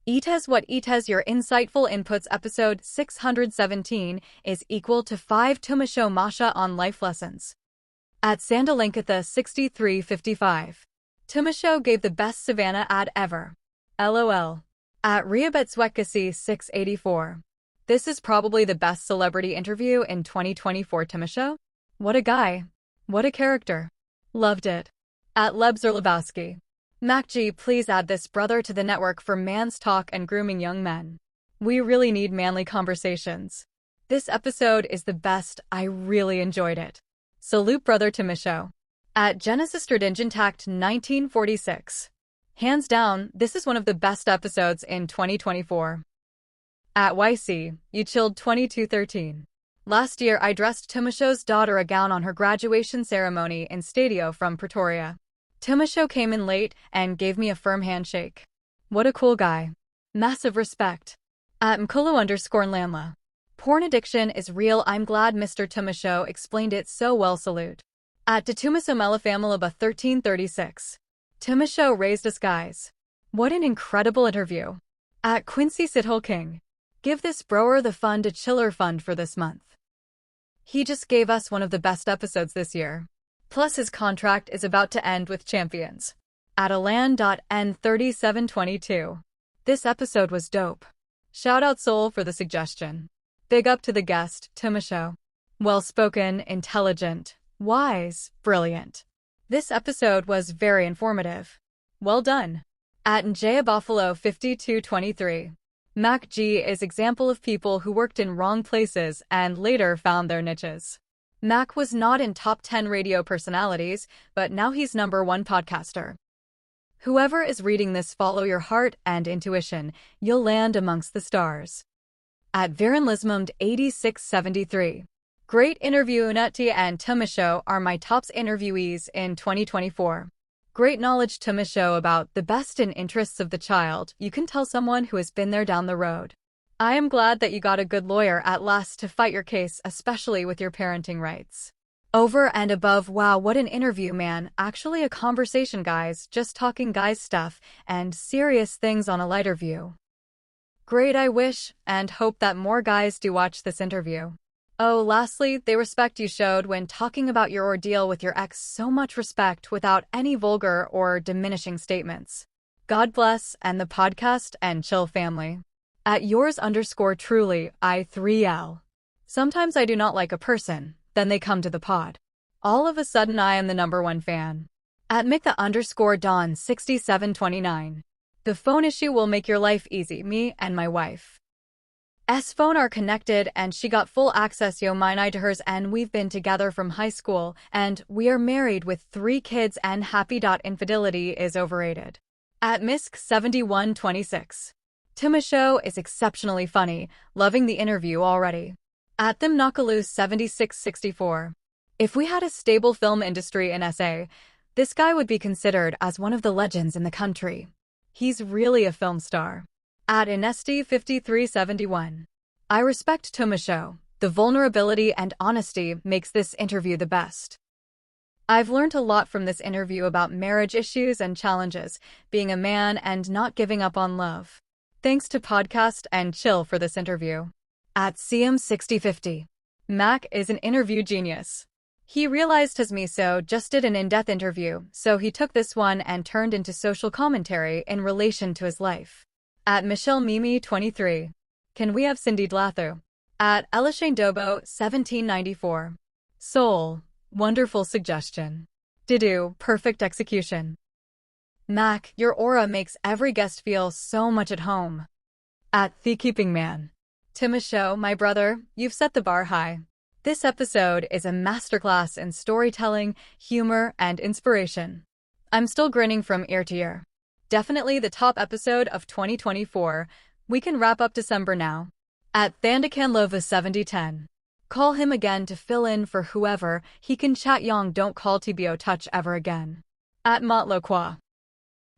Etes what etes your insightful inputs episode 617 is equal to 5 Tumisho Masha on life lessons. At Sandalinkatha 6355. Tumisho gave the best Savannah ad ever. LOL. At Riabetswekasi 684. This is probably the best celebrity interview in 2024 Tumisho. What a guy. What a character. Loved it. At Lebzer Lebowski. MacG, please add this brother to the network for man's talk and grooming young men. We really need manly conversations. This episode is the best. I really enjoyed it. Salute brother Tumisho. At Genesis Tradingentact 1946. Hands down, this is one of the best episodes in 2024. At YC, you chilled 2213. Last year I dressed Tumisho's daughter a gown on her graduation ceremony in Stadio from Pretoria. Tumisho came in late and gave me a firm handshake. What a cool guy. Massive respect. At Mkulu_Nlamla. Porn addiction is real. I'm glad Mr. Tumisho explained it so well. Salute. At Tumisho Melafamilaba 1336. Tumisho raised us guys. What an incredible interview. At Quincy Sithole King. Give this broer the fun to chiller fund for this month. He just gave us one of the best episodes this year. Plus his contract is about to end with Champions. At Alan.N3722. This episode was dope. Shout out Soul for the suggestion. Big up to the guest, Tumisho. Well-spoken, intelligent, wise, brilliant. This episode was very informative. Well done. At Njaya Buffalo 5223. MacG is example of people who worked in wrong places and later found their niches. Mac was not in top 10 radio personalities, but now he's #1 podcaster. Whoever is reading this, follow your heart and intuition. You'll land amongst the stars. At Varenlismund 8673. Great interview. Unutti and Tumisho are my tops interviewees in 2024. Great knowledge. Tumisho about the best in interests of the child. You can tell someone who has been there down the road. I am glad that you got a good lawyer at last to fight your case, especially with your parenting rights. Over and above, wow, what an interview, man. Actually a conversation, guys, just talking guys stuff and serious things on a lighter view. Great. I wish and hope that more guys do watch this interview. Oh, lastly, the respect you showed when talking about your ordeal with your ex. So much respect without any vulgar or diminishing statements. God bless and the podcast and chill family. At yours_truly, I3L. Sometimes I do not like a person, then they come to the pod. All of a sudden I am the #1 fan. At Mikta_Dawn 6729. The phone issue will make your life easy. Me and my wife. Phone are connected and she got full access mine to hers and we've been together from high school and we are married with 3 kids and happy. Infidelity is overrated. At Misk7126. Tumisho is exceptionally funny, loving the interview already. At Thimnakalu 7664. If we had a stable film industry in SA, this guy would be considered as one of the legends in the country. He's really a film star. At Inesti 5371. I respect Tumisho. The vulnerability and honesty makes this interview the best. I've learned a lot from this interview about marriage issues and challenges, being a man and not giving up on love. Thanks to Podcast and Chill for this interview. At CM6050. Mac is an interview genius. He realized his miso just did an in-depth interview, so he took this one and turned into social commentary in relation to his life. At Michelle Mimi 23. Can we have Cindy Dlathu? At Elishane Dobo 1794. Soul. Wonderful suggestion. Didu. Perfect execution. Mac, your aura makes every guest feel so much at home. At The Keeping Man. Tumisho, my brother, you've set the bar high. This episode is a masterclass in storytelling, humor, and inspiration. I'm still grinning from ear to ear. Definitely the top episode of 2024. We can wrap up December now. At Thandakanlova 7010. Call him again to fill in for whoever he can chat Yong. Don't call TBO touch ever again. At Motlokwa.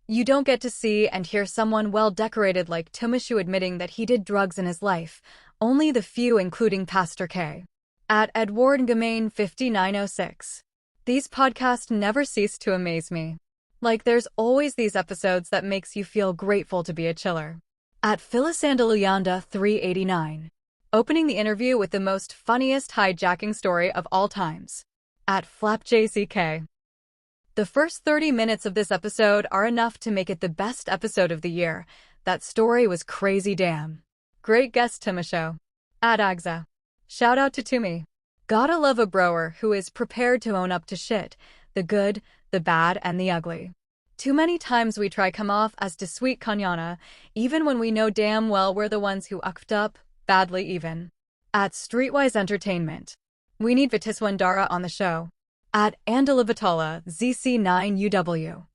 You don't get to see and hear someone well-decorated like Tumisho admitting that he did drugs in his life, only the few including Pastor K. At Edward Gamain 5906. These podcasts never cease to amaze me. Like there's always these episodes that makes you feel grateful to be a chiller. At Philisandaluyanda 389. Opening the interview with the most funniest hijacking story of all times. At FlapJCK. The first 30 minutes of this episode are enough to make it the best episode of the year. That story was crazy damn. Great guest Tumisho. At Agza. Shout out to Tumi. Gotta love a broer who is prepared to own up to shit. The good, the bad, and the ugly. Too many times we try come off as de sweet kanyana, even when we know damn well we're the ones who ucked up, badly even. At Streetwise Entertainment. We need Vitiswandara on the show. At Andalavatala ZC9UW.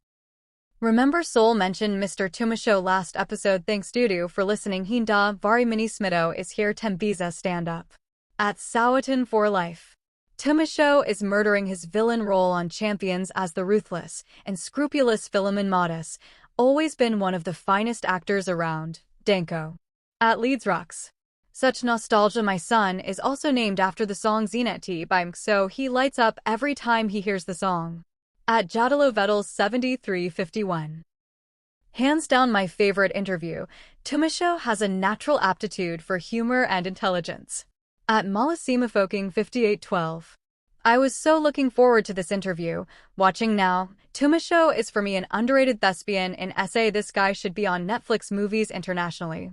Remember Soul mentioned Mr. Tumisho last episode. Thanks Dudu for listening. Hinda Vari Mini Smitto is here. Tembiza stand up. At Sawatan for life. Tumisho is murdering his villain role on Champions as the ruthless and scrupulous Philemon Modus, always been one of the finest actors around. Danko. At Leeds Rocks. Such nostalgia. My son is also named after the song Zeneti by Mk, so he lights up every time he hears the song. At Jadalo Vettel 7351. Hands down my favorite interview. Tumisho has a natural aptitude for humor and intelligence. At Malasimafoking 5812. I was so looking forward to this interview. Watching now, Tumisho is for me an underrated thespian in SA. This guy should be on Netflix movies internationally.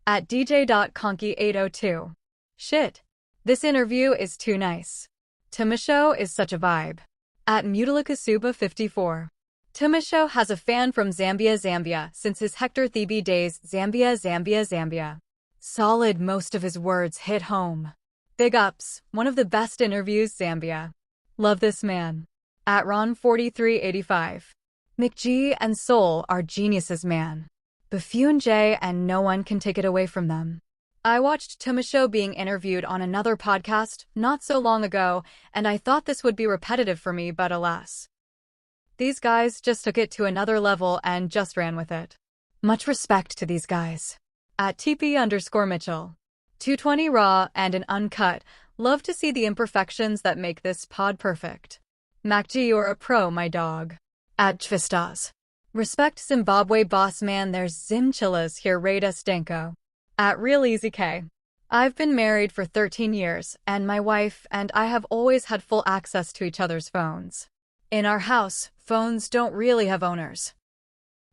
At DJ.Conky802. Shit. This interview is too nice. Tumisho is such a vibe. At Mutilakasuba 54. Tumisho has a fan from Zambia since his Hector Thebe days. Zambia. Solid, most of his words hit home. Big ups, one of the best interviews. Zambia. Love this man. At Ron4385. McG and Soul are geniuses, man. Buffoon J, and no one can take it away from them. I watched Tumisho being interviewed on another podcast not so long ago, and I thought this would be repetitive for me, but alas. These guys just took it to another level and just ran with it. Much respect to these guys. At TP_Mitchell. 220 raw and an uncut. Love to see the imperfections that make this pod perfect. MacG, you're a pro, my dog. At Chvistas. Respect Zimbabwe boss man. There's Zimchillas here. Raidus Danko. At Real Easy K. I've been married for 13 years, and my wife and I have always had full access to each other's phones. In our house, phones don't really have owners.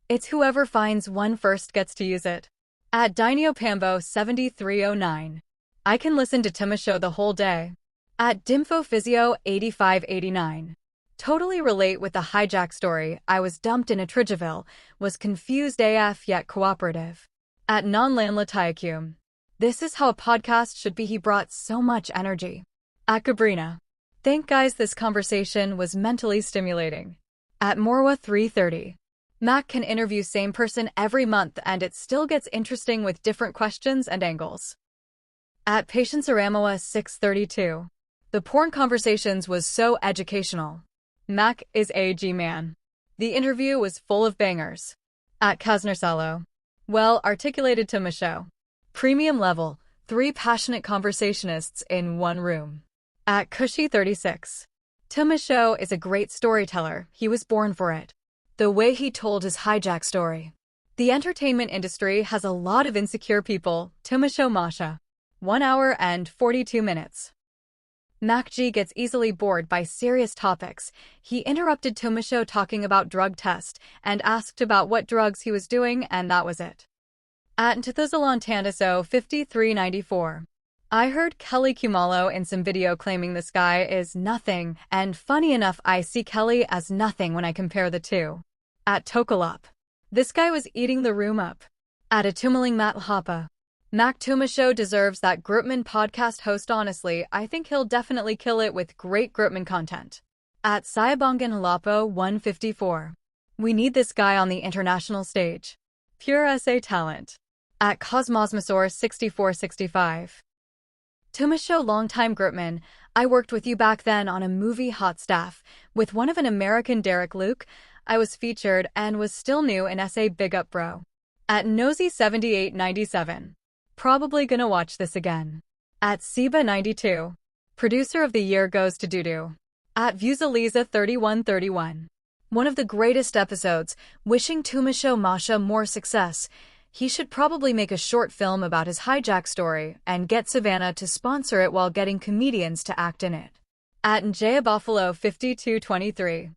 It's whoever finds one first gets to use it. At Diniopambo 7309. I can listen to Tumisho the whole day. At DimfoPhysio 8589. Totally relate with the hijack story. I was dumped in a Trijaville, was confused AF yet cooperative. At Nonlanlatayakum. This is how a podcast should be. He brought so much energy. At Gabrina. Thank guys, this conversation was mentally stimulating. At Morwa 330. Mac can interview same person every month and it still gets interesting with different questions and angles. At Patience Aramoa 632. The porn conversations was so educational. Mac is a G-man. The interview was full of bangers. At Kaznersalo. Well articulated Tumisho. Premium level, 3 passionate conversationists in one room. At Cushy 36. Tumisho is a great storyteller. He was born for it. The way he told his hijack story. The entertainment industry has a lot of insecure people. Tumisho Masha. 1 hour and 42 minutes. MacG gets easily bored by serious topics. He interrupted Tumisho talking about drug test and asked about what drugs he was doing, and that was it. At Ntithuzalon Tandiso 5394. I heard Kelly Kumalo in some video claiming this guy is nothing, and funny enough I see Kelly as nothing when I compare the two. At Tokalop. This guy was eating the room up. At Atumaling Matlhapa. Mac Tumisho deserves that Groupman podcast host. Honestly, I think he'll definitely kill it with great Groupman content. At Sayabongan Halapo 154. We need this guy on the international stage. Pure SA talent. At Cosmosmosaur 6465. Tumisho, longtime Groupman, I worked with you back then on a movie Hot Staff with one of an American Derek Luke. I was featured and was still new in SA. Big up bro. At Nosy 7897. Probably gonna watch this again. At Seba 92. Producer of the year goes to Dudu. At Viewsaliza 3131. One of the greatest episodes, wishing Tumisho Masha more success. He should probably make a short film about his hijack story and get Savannah to sponsor it while getting comedians to act in it. At Njaya Buffalo 5223.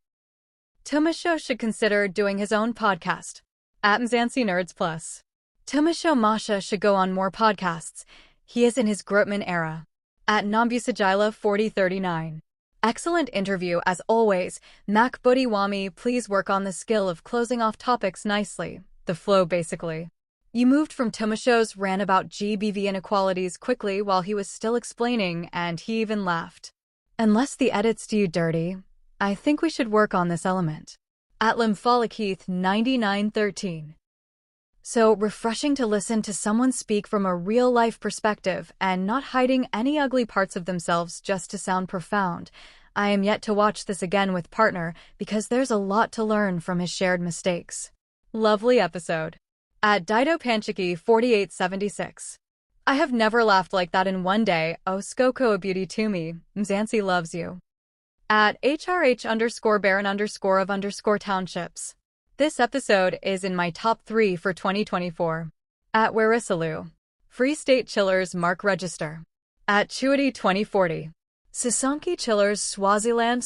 Tumisho should consider doing his own podcast. At Mzansi Nerds Plus. Tumisho Masha should go on more podcasts. He is in his Grotman era. At Nambusajila 4039. Excellent interview as always. Mac Budiwami, please work on the skill of closing off topics nicely. The flow basically. You moved from Tumisho's ran about GBV inequalities quickly while he was still explaining, and he even laughed. Unless the edits do you dirty, I think we should work on this element. At Lympholic Heath 9913. So refreshing to listen to someone speak from a real-life perspective and not hiding any ugly parts of themselves just to sound profound. I am yet to watch this again with partner because there's a lot to learn from his shared mistakes. Lovely episode. At Dido Panchiki 4876. I have never laughed like that in one day. Oh, Skoko a beauty to me. Mzansi loves you. At HRH_Baron_of_townships. This episode is in my top 3 for 2024. At Warisalu. Free State Chillers Mark Register. At Chuity 2040. Sasanki Chillers Swaziland.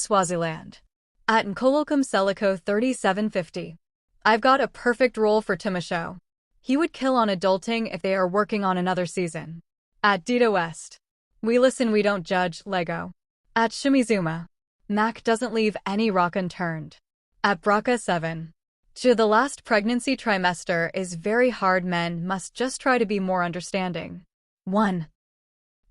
At Nkolokam Selico 3750. I've got a perfect role for Tumisho. He would kill on adulting if they are working on another season. At Dita West. We listen, we don't judge, Lego. At Shimizuma. Mac doesn't leave any rock unturned. At Braka 7. The last pregnancy trimester is very hard. Men must just try to be more understanding. 1.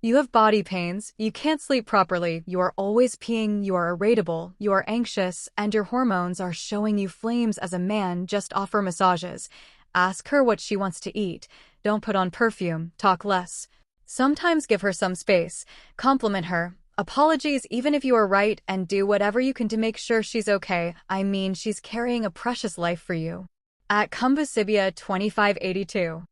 You have body pains, you can't sleep properly, you are always peeing, you are irritable, you are anxious, and your hormones are showing you flames as a man. Just offer massages. Ask her what she wants to eat. Don't put on perfume, talk less. Sometimes give her some space. Compliment her. Apologies even if you are right, and do whatever you can to make sure she's okay. I mean, she's carrying a precious life for you. At Kumbusibia 2582.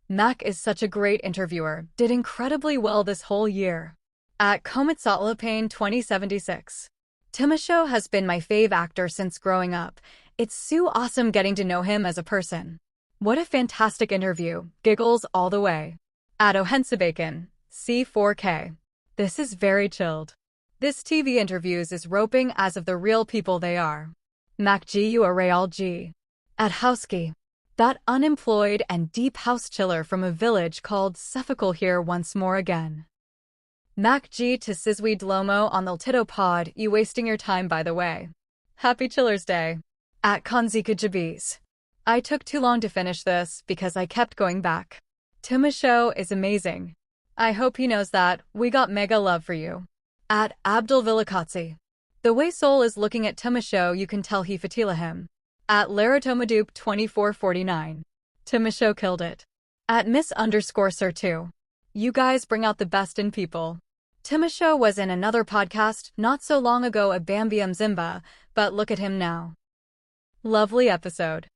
Mac is such a great interviewer, did incredibly well this whole year. At Komatsatlapane 2076. Tumisho has been my fave actor since growing up. It's so awesome getting to know him as a person. What a fantastic interview, giggles all the way. At Ohensabacon, C4K. This is very chilled. This TV interviews is roping as of the real people they are. Mac Gu Arayal G. At Houseky. That unemployed and deep house chiller from a village called Suffolk here once more again. Mac G to Sizwe Dlomo on the Tito Pod, you wasting your time by the way. Happy Chillers Day. At Konzika Jabiz. I took too long to finish this because I kept going back. Tumisho is amazing. I hope he knows that. We got mega love for you. At Abdul Vilakatsi. The way Soul is looking at Tumisho, you can tell he fatila him. At Laratomadupe 2449. Tumisho killed it. At Miss_Sir2. You guys bring out the best in people. Tumisho was in another podcast not so long ago, a Bambium Zimba, but look at him now. Lovely episode.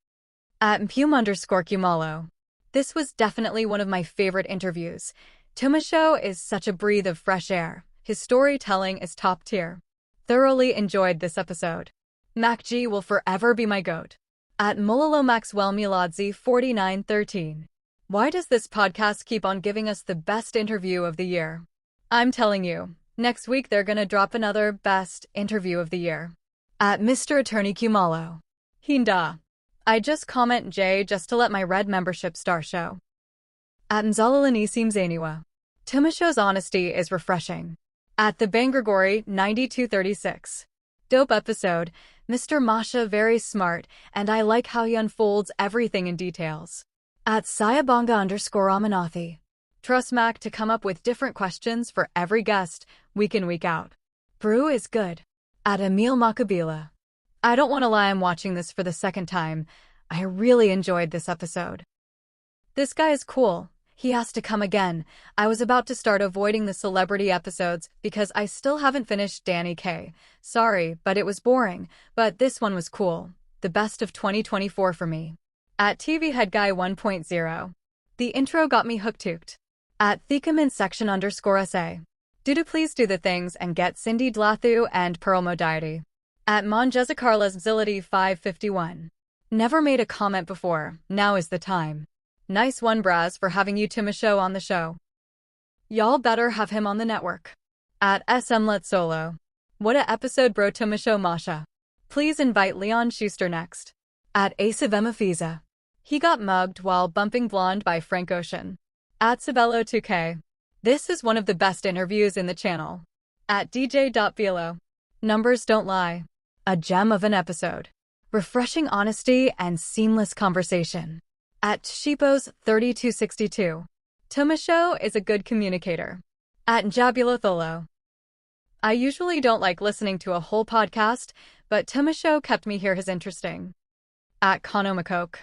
At Mpum_Kumalo. This was definitely one of my favorite interviews. Tumisho is such a breath of fresh air. His storytelling is top tier. Thoroughly enjoyed this episode. Mac G will forever be my goat. At Mulalo Maxwell Miladzi 4913. Why does this podcast keep on giving us the best interview of the year? I'm telling you, next week they're gonna drop another best interview of the year. At Mr. Attorney Kumalo. Hinda. I just comment J just to let my red membership star show. At Nzalalanissim Zaniwa. Tumisho's honesty is refreshing. At the Bangregori 9236. Dope episode. Mr. Masha very smart, and I like how he unfolds everything in details. At Sayabanga_Amanathi. Trust Mac to come up with different questions for every guest, week in week out. Brew is good. At Emil Makabila. I don't want to lie, I'm watching this for the second time. I really enjoyed this episode. This guy is cool. He has to come again. I was about to start avoiding the celebrity episodes because I still haven't finished Danny K. Sorry, but it was boring. But this one was cool. The best of 2024 for me. At TV Head Guy 1.0. The intro got me hooked. At Thikamin section_SA. Do please do the things and get Cindy Dlathu and Pearl Modiety. At Monjezakarlas Zility 551. Never made a comment before. Now is the time. Nice one, Braz, for having you Tumisho on the show. Y'all better have him on the network. At SMLet Solo. What a episode, bro. Tumisho Masha. Please invite Leon Schuster next. At Ace of Emafiza. He got mugged while bumping Blonde by Frank Ocean. At Sabello2K. This is one of the best interviews in the channel. At DJ.Velo. Numbers don't lie. A gem of an episode. Refreshing honesty and seamless conversation. At Shipos3262. Tumisho is a good communicator. At Njabulotholo. I usually don't like listening to a whole podcast, but Tumisho kept me here his interesting. At Konomakoke.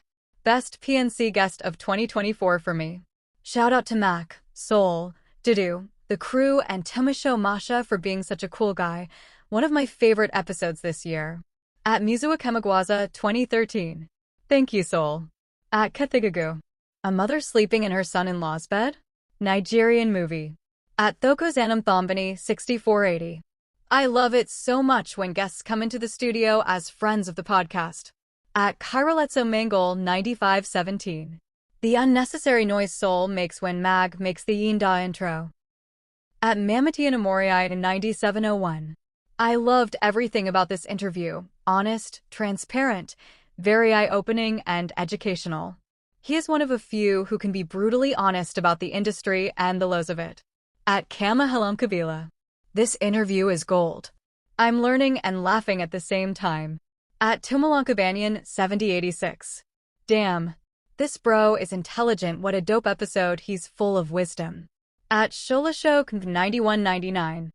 Best PNC guest of 2024 for me. Shout out to Mac, Soul, Dudu, the crew, and Tumisho Masha for being such a cool guy. One of my favorite episodes this year. At Mizuwa Kemagwaza 2013. Thank you, Soul. At Kathigagu. A mother sleeping in her son-in-law's bed? Nigerian movie. At Thokozanam Thombany 6480. I love it so much when guests come into the studio as friends of the podcast. At Kairoletso Mangol 9517. The unnecessary noise Soul makes when Mag makes the Yinda intro. At Mamati and Amoriite 9701. I loved everything about this interview. Honest, transparent, very eye-opening, and educational. He is one of a few who can be brutally honest about the industry and the lows of it. At Kama Halam Kabila. This interview is gold. I'm learning and laughing at the same time. At Tumalankabanian 7086. Damn. This bro is intelligent. What a dope episode. He's full of wisdom. At Sholasho 9199.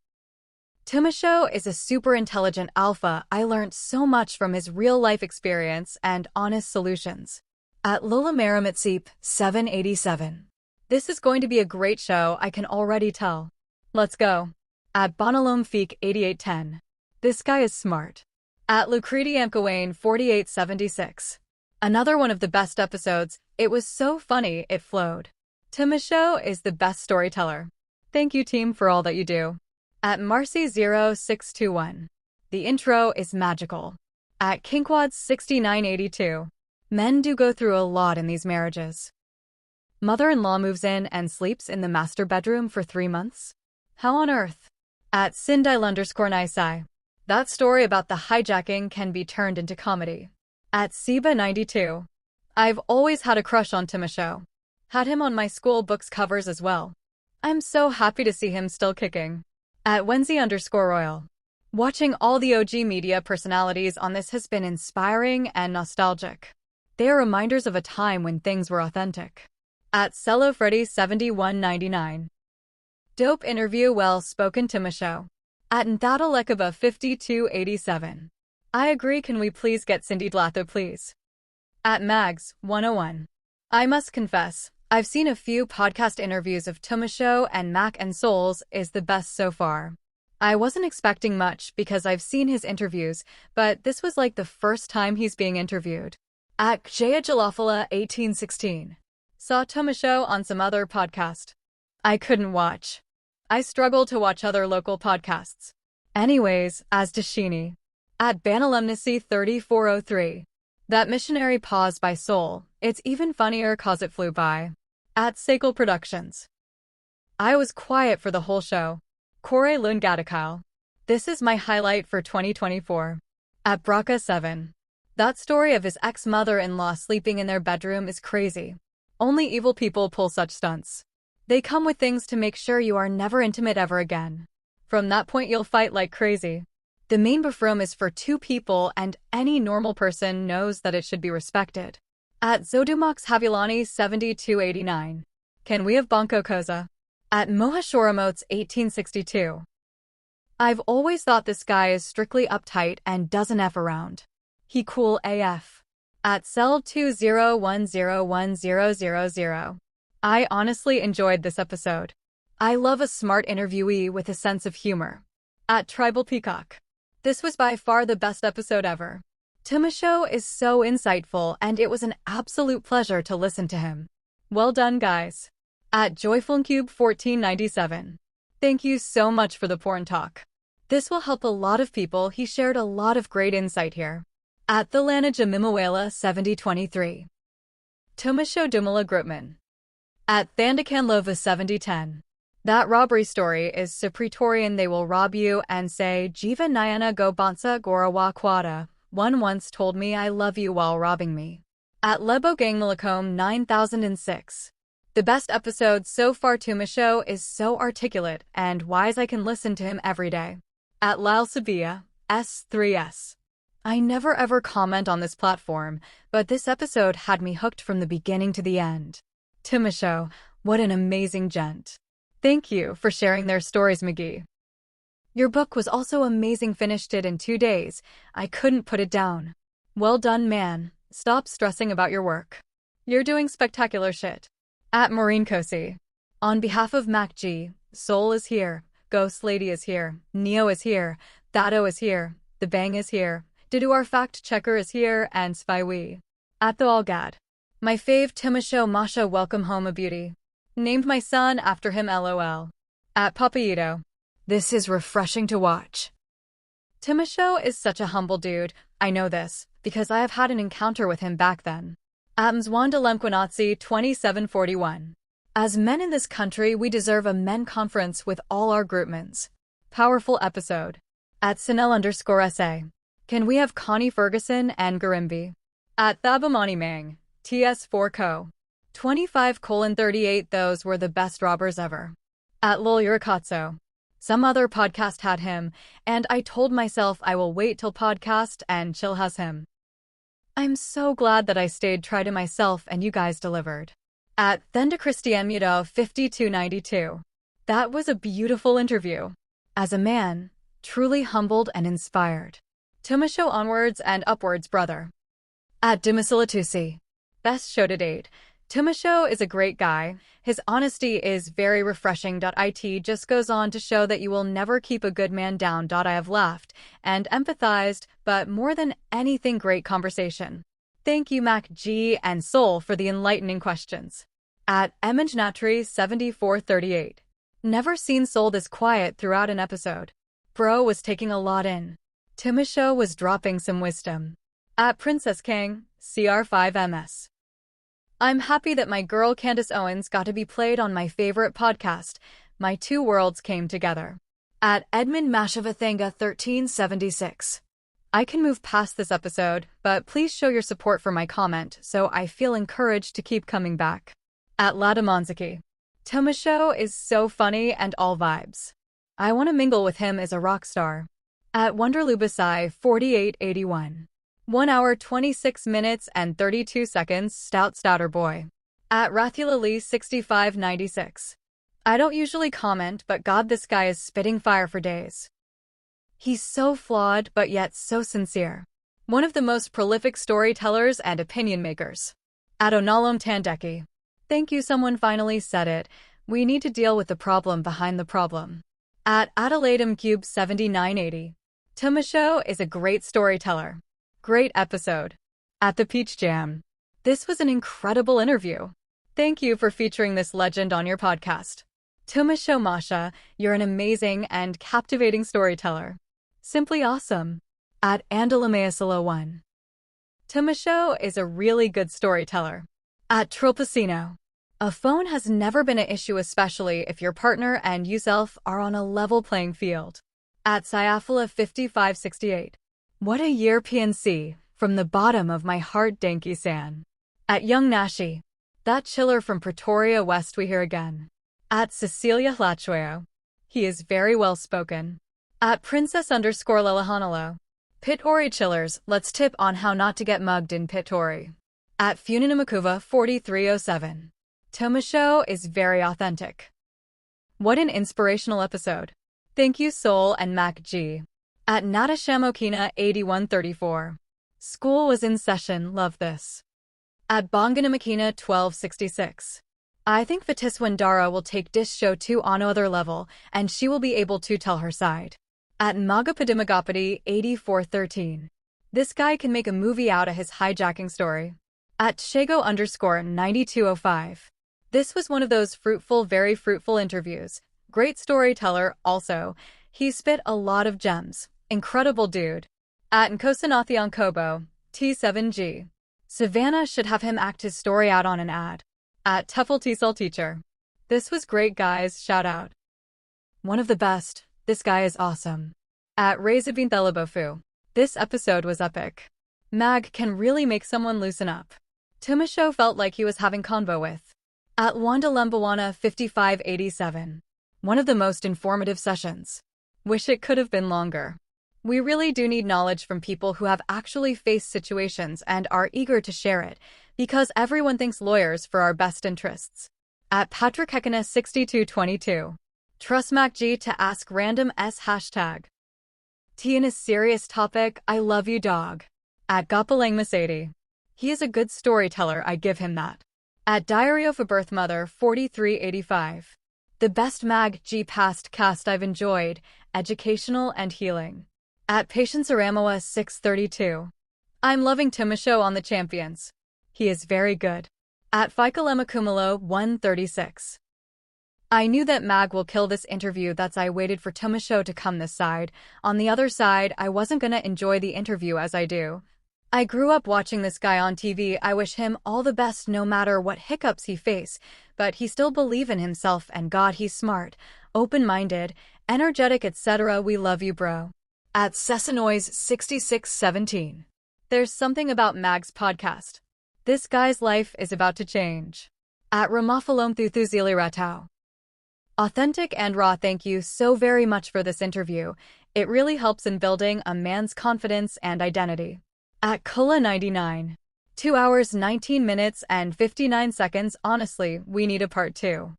Tumisho is a super intelligent alpha. I learned so much from his real-life experience and honest solutions. At Lola Maramitseep 787. This is going to be a great show, I can already tell. Let's go. At Bonalom Feek 8810. This guy is smart. At Lucreti Amkawane 4876. Another one of the best episodes. It was so funny, it flowed. Tumisho is the best storyteller. Thank you, team, for all that you do. At Marcy0621. The intro is magical. At Kinkwad 6982. Men do go through a lot in these marriages. Mother-in-law moves in and sleeps in the master bedroom for 3 months? How on earth? At Sindail_Nisai. That story about the hijacking can be turned into comedy. At Siba92. I've always had a crush on Tumisho. Had him on my school books covers as well. I'm so happy to see him still kicking. At Wenzy_Royal. Watching all the OG media personalities on this has been inspiring and nostalgic. They are reminders of a time when things were authentic. At CelloFreddy7199. Dope interview, well-spoken Tumisho. At Ntadalekaba 5287. I agree, can we please get Cindy Dlatho, please? At Mags101. I must confess, I've seen a few podcast interviews of Tumisho, and Mac and Souls is the best so far. I wasn't expecting much because I've seen his interviews, but this was like the first time he's being interviewed. At Jaya Jalafala 1816. Saw Tumisho on some other podcast. I couldn't watch. I struggle to watch other local podcasts. Anyways, as to Sheeny. At Banalumnacy 3403. That missionary pause by Soul, it's even funnier cause it flew by. At Sekel Productions. I was quiet for the whole show. Kore Lun Gatakile. This is my highlight for 2024. At Braka 7. That story of his ex-mother-in-law sleeping in their bedroom is crazy. Only evil people pull such stunts. They come with things to make sure you are never intimate ever again. From that point you'll fight like crazy. The main bathroom is for 2 people and any normal person knows that it should be respected. At Zodumox Havilani 7289. Can we have Bonko Koza? At Mohashorimotes 1862. I've always thought this guy is strictly uptight and doesn't F around. He cool AF. At Cell20101000. I honestly enjoyed this episode. I love a smart interviewee with a sense of humor. At Tribal Peacock. This was by far the best episode ever. Tumisho is so insightful and it was an absolute pleasure to listen to him. Well done, guys. At JoyfulCube1497. Thank you so much for the porn talk. This will help a lot of people. He shared a lot of great insight here. At the Lana Jamimuela 7023. Tumisho Masha. At Thandakanlova 7010. That robbery story is so Praetorian they will rob you and say, Jiva Nyana go Bansa Gorawa Kwada. One once told me I love you while robbing me. At Lebo Gang Malacombe 9006. The best episode so far. Tumisho is so articulate and wise I can listen to him every day. At Lal Sabia, S3S. I never ever comment on this platform, but this episode had me hooked from the beginning to the end. Tumisho, what an amazing gent. Thank you for sharing their stories, McGee. Your book was also amazing. Finished it in 2 days. I couldn't put it down. Well done, man. Stop stressing about your work. You're doing spectacular shit. At Maureen Kosi. On behalf of Mac G, Soul is here, Ghost Lady is here, Neo is here, Thado is here, The Bang is here, Didu our fact checker is here, and Spywee. At the Allgad. My fave Tumisho Masha, welcome home a beauty. Named my son after him, LOL. At Papayito. This is refreshing to watch. Tumisho is such a humble dude. I know this, because I have had an encounter with him back then. At Mzwanda Lemquinazzi 2741. As men in this country, we deserve a men conference with all our groupmans. Powerful episode. At Sinel_SA. Can we have Connie Ferguson and Garimbi? At Thabamani Mang. TS4 Co. 25:38. Those were the best robbers ever. At Lol Yurikatso. Some other podcast had him, and I told myself I will wait till podcast and chill has him. I'm so glad that I stayed true to myself and you guys delivered. At Thenda Christian Mudo 5292. That was a beautiful interview. As a man, truly humbled and inspired. Tumisho onwards and upwards, brother. At Dimisilatusi. Best show to date. Tumisho is a great guy. His honesty is very refreshing. It just goes on to show that you will never keep a good man down. I have laughed and empathized, but more than anything, great conversation. Thank you, Mac G and Soul, for the enlightening questions. At Emanjnatri 7438. Never seen Soul this quiet throughout an episode. Bro was taking a lot in. Tumisho was dropping some wisdom. At Princess King, CR5MS. I'm happy that my girl Candace Owens got to be played on my favorite podcast. My two worlds came together. At Edmund Mashavathanga 1376. I can move past this episode, but please show your support for my comment so I feel encouraged to keep coming back. At Ladamonzaki. Tumisho is so funny and all vibes. I want to mingle with him as a rock star. At Wonderlubasai 4881. 1 hour 26 minutes and 32 seconds. Stouter boy. At Rathulali 6596. I don't usually comment, but God, this guy is spitting fire for days. He's so flawed but yet so sincere. One of the most prolific storytellers and opinion makers. At Onalom Tandeki. Thank you, someone finally said it. We need to deal with the problem behind the problem. At Adelaidem Cube 7980. Tumisho is a great storyteller. Great episode. At the Peach Jam. This was an incredible interview. Thank you for featuring this legend on your podcast. Tumisho Masha, you're an amazing and captivating storyteller. Simply awesome. At Andalameasalo1. Tumisho is a really good storyteller. At Trilpacino. A phone has never been an issue, especially if your partner and yourself are on a level playing field. At Syafala 5568. What a year, PNC, from the bottom of my heart, Danky-san. At Young Nashi. That chiller from Pretoria West, we hear again. At Cecilia Hlachueo. He is very well spoken. At Princess_Lelahanalo. Pitori chillers, let's tip on how not to get mugged in Pitori. At Funinamakova 4307. Tumisho is very authentic. What an inspirational episode. Thank you, Soul and Mac G. At Natashamokina 8134. School was in session, love this. At Bonganamakina 1266. I think Vatiswandara will take this show to another level, and she will be able to tell her side. At Magapadimagapati 8413. This guy can make a movie out of his hijacking story. At Shago_9205. This was one of those fruitful, very fruitful interviews. Great storyteller, also. He spit a lot of gems. Incredible dude. At Nkosanathian Kobo, T7G. Savannah should have him act his story out on an ad. At TEFL Teacher. This was great, guys. Shout out. One of the best. This guy is awesome. At Razabin Thelabofu. This episode was epic. Mag can really make someone loosen up. Tumisho felt like he was having convo with. At Wanda Lembawana 5587. One of the most informative sessions. Wish it could have been longer. We really do need knowledge from people who have actually faced situations and are eager to share it, because everyone thinks lawyers for our best interests. At Patrick Hekina 6222. Trust MacG to ask random S hashtag. T in a serious topic, I love you, dog. At Gapalang Masadi. He is a good storyteller, I give him that. At Diary of a Birth Mother 4385. The best MacG past cast I've enjoyed, educational and healing. At Patience Aramoa 632. I'm loving Tumisho on the champions. He is very good. At Fikalema Kumalo 136. I knew that Mag will kill this interview, that's I waited for Tumisho to come this side. On the other side, I wasn't gonna enjoy the interview as I do. I grew up watching this guy on TV. I wish him all the best no matter what hiccups he face, but he still believe in himself and God, he's smart, open-minded, energetic, etc. We love you, bro. At Sessanoise 6617. There's something about Mag's podcast. This guy's life is about to change. At Ramafalom Thuthuzili Ratau. Authentic and raw, thank you so very much for this interview. It really helps in building a man's confidence and identity. At Kula 99. 2 hours 19 minutes and 59 seconds. Honestly, we need a part 2.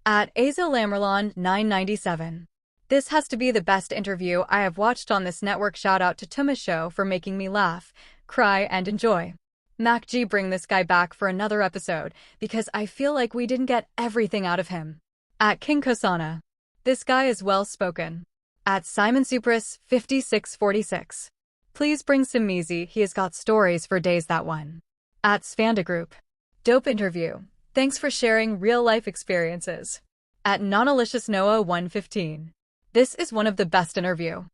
At Azo Lamerlon 997. This has to be the best interview I have watched on this network. Shout out to Tumisho for making me laugh, cry, and enjoy. MacG, bring this guy back for another episode, because I feel like we didn't get everything out of him. At King Kosana. This guy is well spoken. At Simon Supris 5646. Please bring some Mizi, he has got stories for days, that one. At Svanda Group. Dope interview. Thanks for sharing real life experiences. At Nonalicious Noah 115. This is one of the best interview.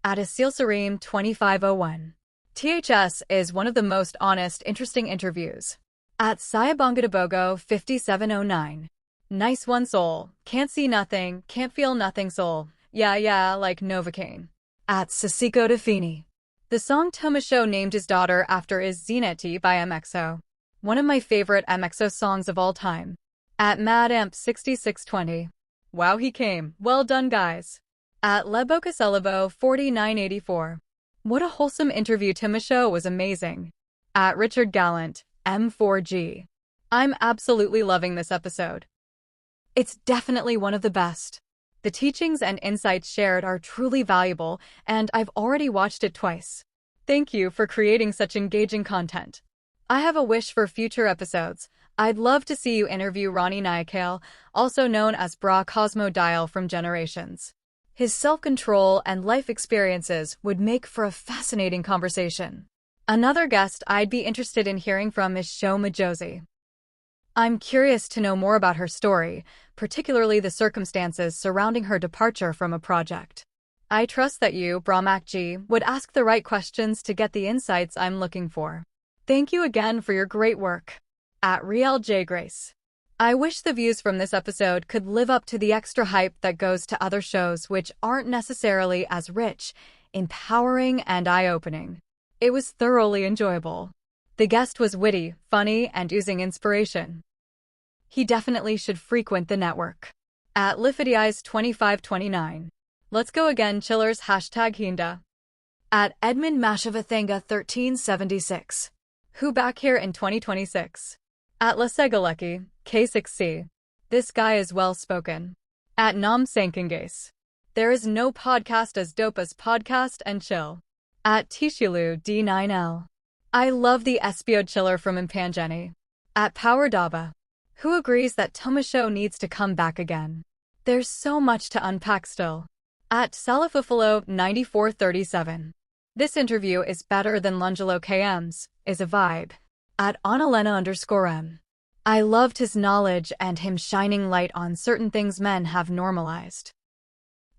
At Asil Sareem 2501. THS is one of the most honest, interesting interviews. At Sayabongadabogo 5709. Nice one, soul. Can't see nothing, can't feel nothing, soul. Yeah, like Novocaine. At Sasiko Defini. The song Tumisho named his daughter after is Zeneti by MXO. One of my favorite MXO songs of all time. At MadAmp 6620. Wow, he came. Well done, guys. At Lebocacelebo 4984. What a wholesome interview. Tumisho was amazing. At Richard Gallant, M4G. I'm absolutely loving this episode. It's definitely one of the best. The teachings and insights shared are truly valuable, and I've already watched it twice. Thank you for creating such engaging content. I have a wish for future episodes. I'd love to see you interview Ronnie Nyakale, also known as Bra Cosmo Dial from Generations. His self-control and life experiences would make for a fascinating conversation. Another guest I'd be interested in hearing from is Sho Majosi. I'm curious to know more about her story, particularly the circumstances surrounding her departure from a project. I trust that you, MacG, would ask the right questions to get the insights I'm looking for. Thank you again for your great work. At Riel J. Grace. I wish the views from this episode could live up to the extra hype that goes to other shows which aren't necessarily as rich, empowering, and eye-opening. It was thoroughly enjoyable. The guest was witty, funny, and oozing inspiration. He definitely should frequent the network. At Lifidize 2529. Let's go again, chillers. Hashtag Hinda. At Edmund Mashavathanga 1376. Who back here in 2026? At Lasegalucky, K6C. This guy is well spoken. At Nam Sankangase. There is no podcast as dope as Podcast and Chill. At Tishilu D9L. I love the Espio chiller from Impanjeni. At Power Daba. Who agrees that Tumisho needs to come back again? There's so much to unpack still. At Salafufalo 9437. This interview is better than Lungelo KM's, is a vibe. At Annalena_M. I loved his knowledge and him shining light on certain things men have normalized.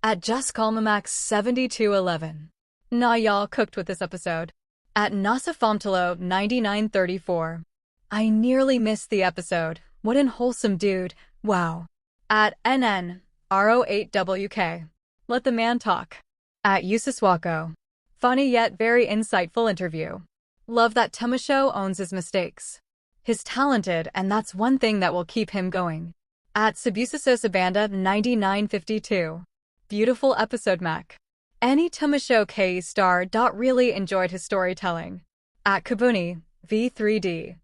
At Just Calmamax 7211. Nah, y'all cooked with this episode. At Nasafomtalo 9934. I nearly missed the episode. What an wholesome dude. Wow. At NNRO8WK. Let the man talk. At Yusiswako. Funny yet very insightful interview. Love that Tumisho owns his mistakes. He's talented, and that's one thing that will keep him going. At Sabusasosabanda 9952. Beautiful episode, Mac. Any Tumisho K star. Really enjoyed his storytelling. At Kabuni V3D.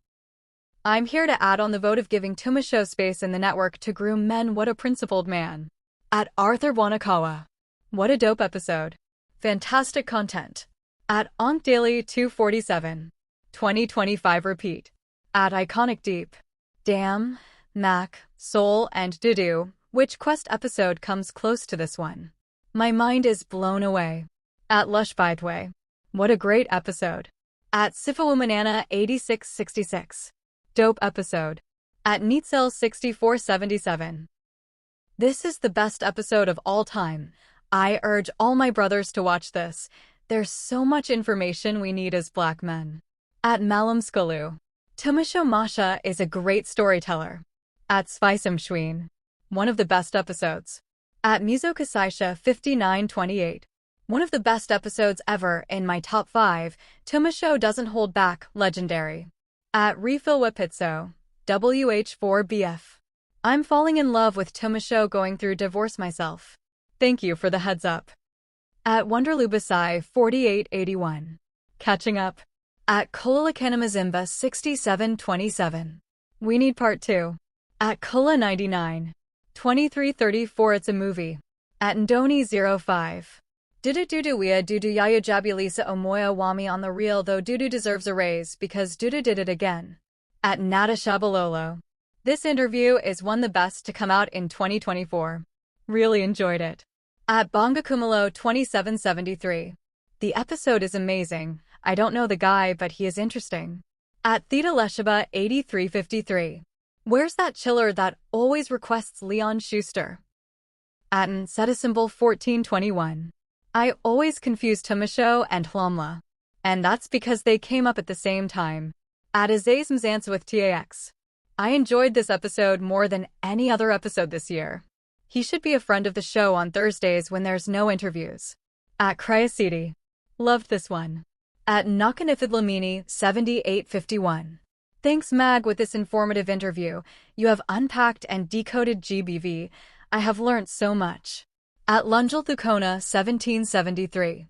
I'm here to add on the vote of giving Tumisho space in the network to groom men. What a principled man. At Arthur Wanakawa. What a dope episode. Fantastic content. At Onk Daily 247. 2025 repeat. At Iconic Deep. Damn, Mac, Soul, and Dudu, which quest episode comes close to this one? My mind is blown away. At Lush Bideway. What a great episode. At Sifawumanana 8666. Dope episode. At Neatcell 6477. This is the best episode of all time. I urge all my brothers to watch this. There's so much information we need as black men. At Malam Skulu. Tumisho Masha is a great storyteller. At Svisam Shween. One of the best episodes. At Muzokasaisha 5928. One of the best episodes ever in my top 5. Tumisho doesn't hold back. Legendary. At Refill Wapitso. WH4BF. I'm falling in love with Tumisho going through divorce myself. Thank you for the heads up. At Wonderlubasai 4881. Catching up. At Kolalakanamazimba 6727. We need part 2. At Kola 99. 2334. It's a movie. At Ndoni 05. Dudu Duduia Dudu Yaya Jabulisa Omoya Wami on the real, though Dudu deserves a raise because Dudu did it again. At Nata Shabalolo. This interview is one of the best to come out in 2024. Really enjoyed it. At Bongakumalo 2773. The episode is amazing. I don't know the guy, but he is interesting. At Theta Leshaba 8353. Where's that chiller that always requests Leon Schuster? At Setasymbol 1421. I always confuse Tumisho and Hlomla. And that's because they came up at the same time. At Azazmzansa with TAX. I enjoyed this episode more than any other episode this year. He should be a friend of the show on Thursdays when there's no interviews. At Cryacity. Loved this one. At Nakanifidlamini 7851. Thanks, Mag, with this informative interview. You have unpacked and decoded GBV. I have learnt so much. At Lunjal Thukona 1773.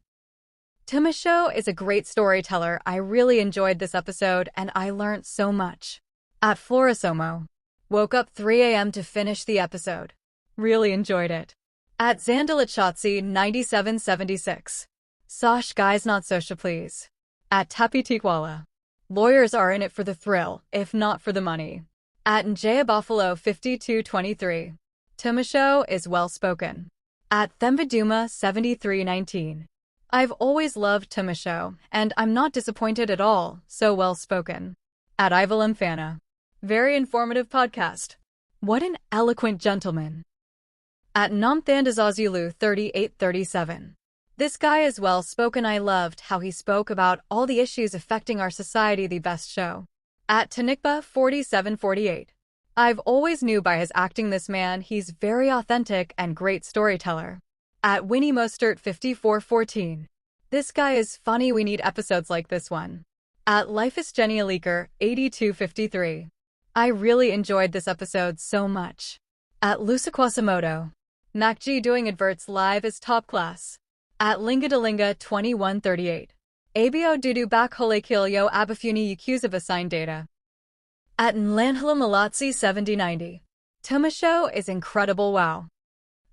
Tumisho is a great storyteller. I really enjoyed this episode and I learnt so much. At Florisomo. Woke up 3 a.m. to finish the episode. Really enjoyed it. At Zandalachatsi 9776. Sosh guys not Sosha please. At Tapitikwala. Lawyers are in it for the thrill, if not for the money. At Njaya Buffalo 5223. Tumisho is well spoken. At Thembaduma 7319. I've always loved Tumisho, and I'm not disappointed at all, so well spoken. At Ivalim Fana. Very informative podcast. What an eloquent gentleman. At Namthandazazulu 3837. This guy is well spoken. I loved how he spoke about all the issues affecting our society. The best show. At Tanikba 4748. I've always knew by his acting this man, he's very authentic and great storyteller. At Winnie Mostert 5414. This guy is funny. We need episodes like this one. At Life is Jenny Leaker 8253. I really enjoyed this episode so much. At Lusaquasamoto. MacG doing adverts live is top class. At Lingadalinga 2138. Abio Dudu Bakholekilyo Abafuni Yakuza sign data. At Nlanhala Malatsi 7090. Tumisho is incredible. Wow.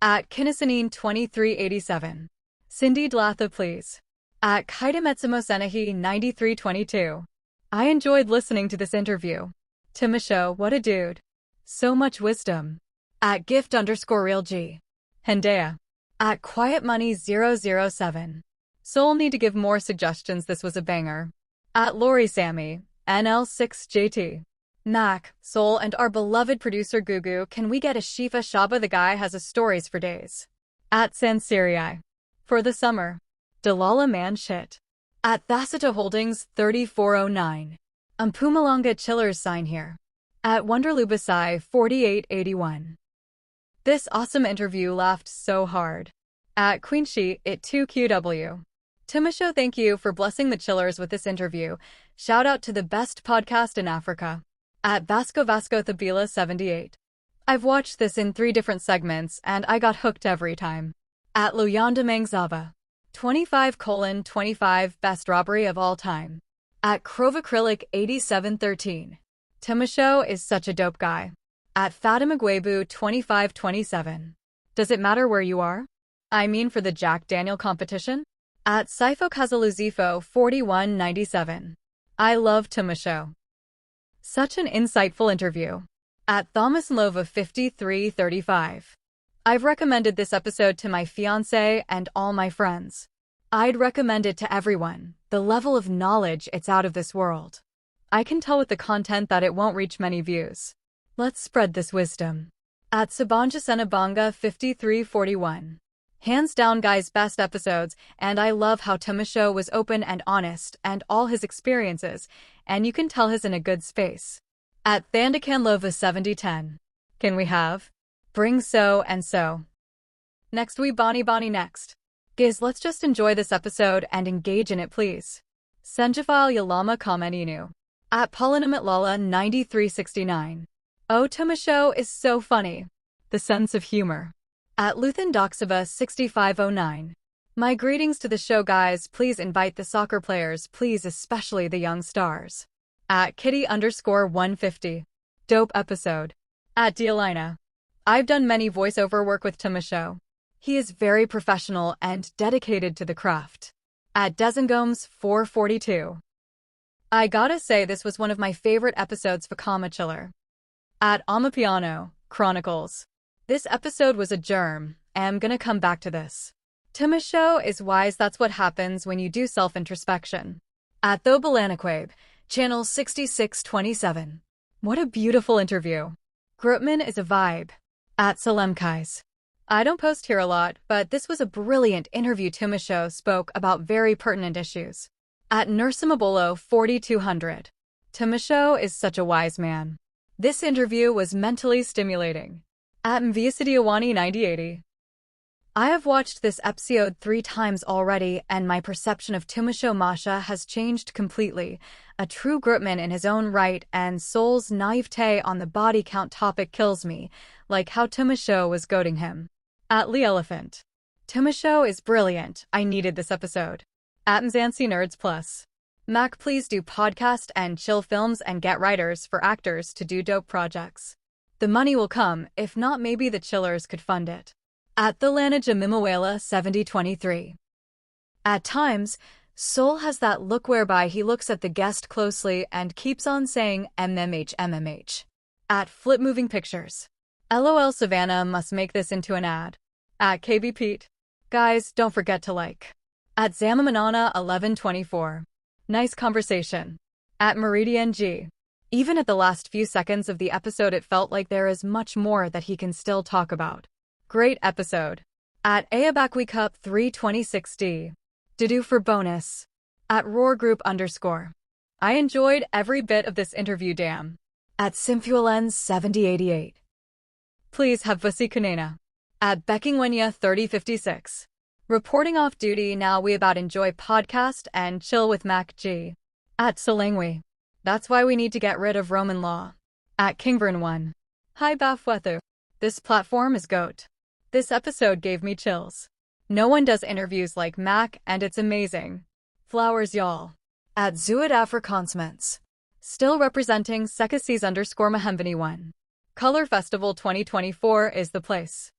At Kinasanine 2387. Cindy Dlatha please. At Kaidametsumosenahi 9322. I enjoyed listening to this interview. Tumisho, what a dude. So much wisdom. At gift_realg. Hendaya. At Quiet Money 007. Soul need to give more suggestions. This was a banger. At Lori Sammy. NL6JT. Mac, Soul, and our beloved producer Gugu, can we get a Shifa Shaba? The guy has a stories for days. At Sanserii. For the summer. Dalala man shit. At Thacita Holdings 3409. Mpumalanga Chillers sign here. At Wonderlubasai 4881. This awesome interview laughed so hard. At Queenshi it 2QW. Tumisho, thank you for blessing the chillers with this interview. Shout out to the best podcast in Africa. At Vasco Thabila 78. I've watched this in 3 different segments and I got hooked every time. At Luyanda Mangzava. 25:25 best robbery of all time. At Crovacrylic 8713. Tumisho is such a dope guy. At Fatima Gwebu 2527. Does it matter where you are? I mean for the Jack Daniel competition? At Sifo Kazaluzifo 4197. I love Tumisho. Such an insightful interview. At Thomas Lova 5335. I've recommended this episode to my fiancé and all my friends. I'd recommend it to everyone. The level of knowledge, it's out of this world. I can tell with the content that it won't reach many views. Let's spread this wisdom. At Sabanja Senabanga 5341. Hands down, guys, best episodes, and I love how Tumisho was open and honest and all his experiences, and you can tell he's in a good space. At Thandakanlova 7010. Can we have? Bring so and so. Next we Bonnie next. Guys, let's just enjoy this episode and engage in it, please. Senjafile Yalama Kameninu. At Polinamatlala 9369. Oh, Tumisho is so funny. The sense of humor. At Luthan Doxaba 6509. My greetings to the show, guys. Please invite the soccer players, please, especially the young stars. At Kitty_150. Dope episode. At Dialina. I've done many voiceover work with Tumisho. He is very professional and dedicated to the craft. At Desengomes 442. I gotta say this was one of my favorite episodes for Kama Chiller. At Amapiano Chronicles. This episode was a germ. I'm gonna come back to this. Tumisho is wise, that's what happens when you do self-introspection. At Thobalanaquabe, channel 6627. What a beautiful interview. Grutman is a vibe. At Salemkais. I don't post here a lot, but this was a brilliant interview. Tumisho spoke about very pertinent issues. At Nursimabolo 4200. Tumisho is such a wise man. This interview was mentally stimulating. At Mviasidiawani 9080. I have watched this episode 3 times already, and my perception of Tumisho Masha has changed completely. A true Grutman in his own right, and Soul's naivete on the body count topic kills me, like how Tumisho was goading him. At Lee Elephant. Tumisho is brilliant. I needed this episode. At Mzansi Nerds Plus. Mac, please do podcast and chill films and get writers for actors to do dope projects. The money will come, if not maybe the chillers could fund it. At the Lana Jamimuela 7023. At times, Soul has that look whereby he looks at the guest closely and keeps on saying MMH. At Flip Moving Pictures. LOL, Savannah must make this into an ad. At KB Pete. Guys, don't forget to like. At Zamamanana 1124. Nice conversation. At Meridian G. Even at the last few seconds of the episode it felt like there is much more that he can still talk about. Great episode. At Ayabakwi Cup 326D. Dedu for bonus. At Roar Group _. I enjoyed every bit of this interview, damn. At Simfualens 7088. Please have Vasi Kanena. At Beckingwenya 3056. Reporting off duty now, we about enjoy podcast and chill with Mac G. At Salangwi. That's why we need to get rid of Roman law. At Kingburn 1. Hi Bafwethu. This platform is GOAT. This episode gave me chills. No one does interviews like Mac and it's amazing. Flowers y'all. At Zuid Afrikansments. Still representing Sekasies _Mahembani 1. Color Festival 2024 is the place.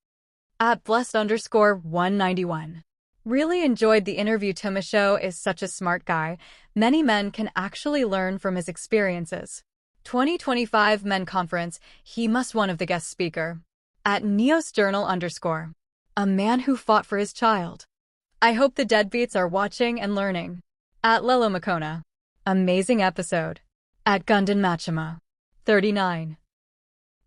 At Blessed _191. Really enjoyed the interview. Tumisho is such a smart guy. Many men can actually learn from his experiences. 2025 Men Conference, he must one of the guest speaker. At Neos Journal _. A man who fought for his child. I hope the deadbeats are watching and learning. At Lelo Makona. Amazing episode. At Gundan Machima. 39.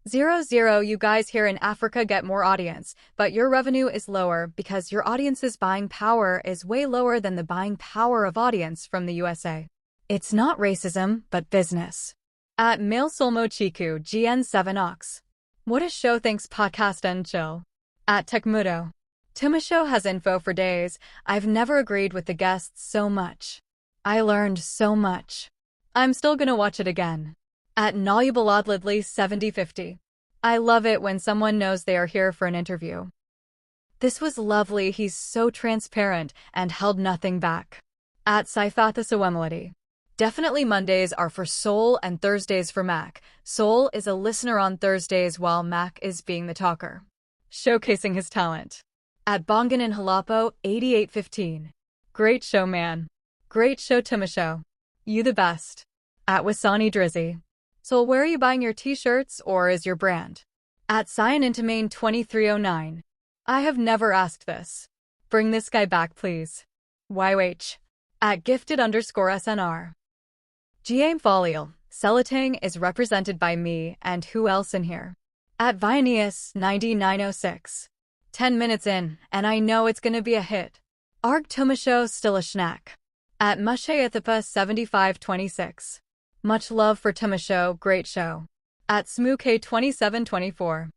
0 You guys here in Africa get more audience, but your revenue is lower because your audience's buying power is way lower than the buying power of audience from the USA. It's not racism, but business. At Male Solmo Chiku GN7 Ox. What a show, thanks podcast and chill. At Tekmudo. Tumisho has info for days. I've never agreed with the guests so much. I learned so much. I'm still gonna watch it again. At Nolubaladlidley 7050. I love it when someone knows they are here for an interview. This was lovely, he's so transparent and held nothing back. At Saifatha. Definitely Mondays are for Soul and Thursdays for Mac. Soul is a listener on Thursdays while Mac is being the talker. Showcasing his talent. At Bongan in Halapo 8815. Great show, man. Great show, Tumisho. You the best. At Wasani Drizzy. So where are you buying your t-shirts, or is your brand? At Cyanintamane 2309. I have never asked this. Bring this guy back, please. YH. At gifted_SNR. Game Folial. Celatang is represented by me, and who else in here? At Vianius 9906. 10 minutes in, and I know it's gonna be a hit. Arg Tumisho still a schnack. At Mushaethipa 7526. Much love for Tumisho, great show. At Smook 2724.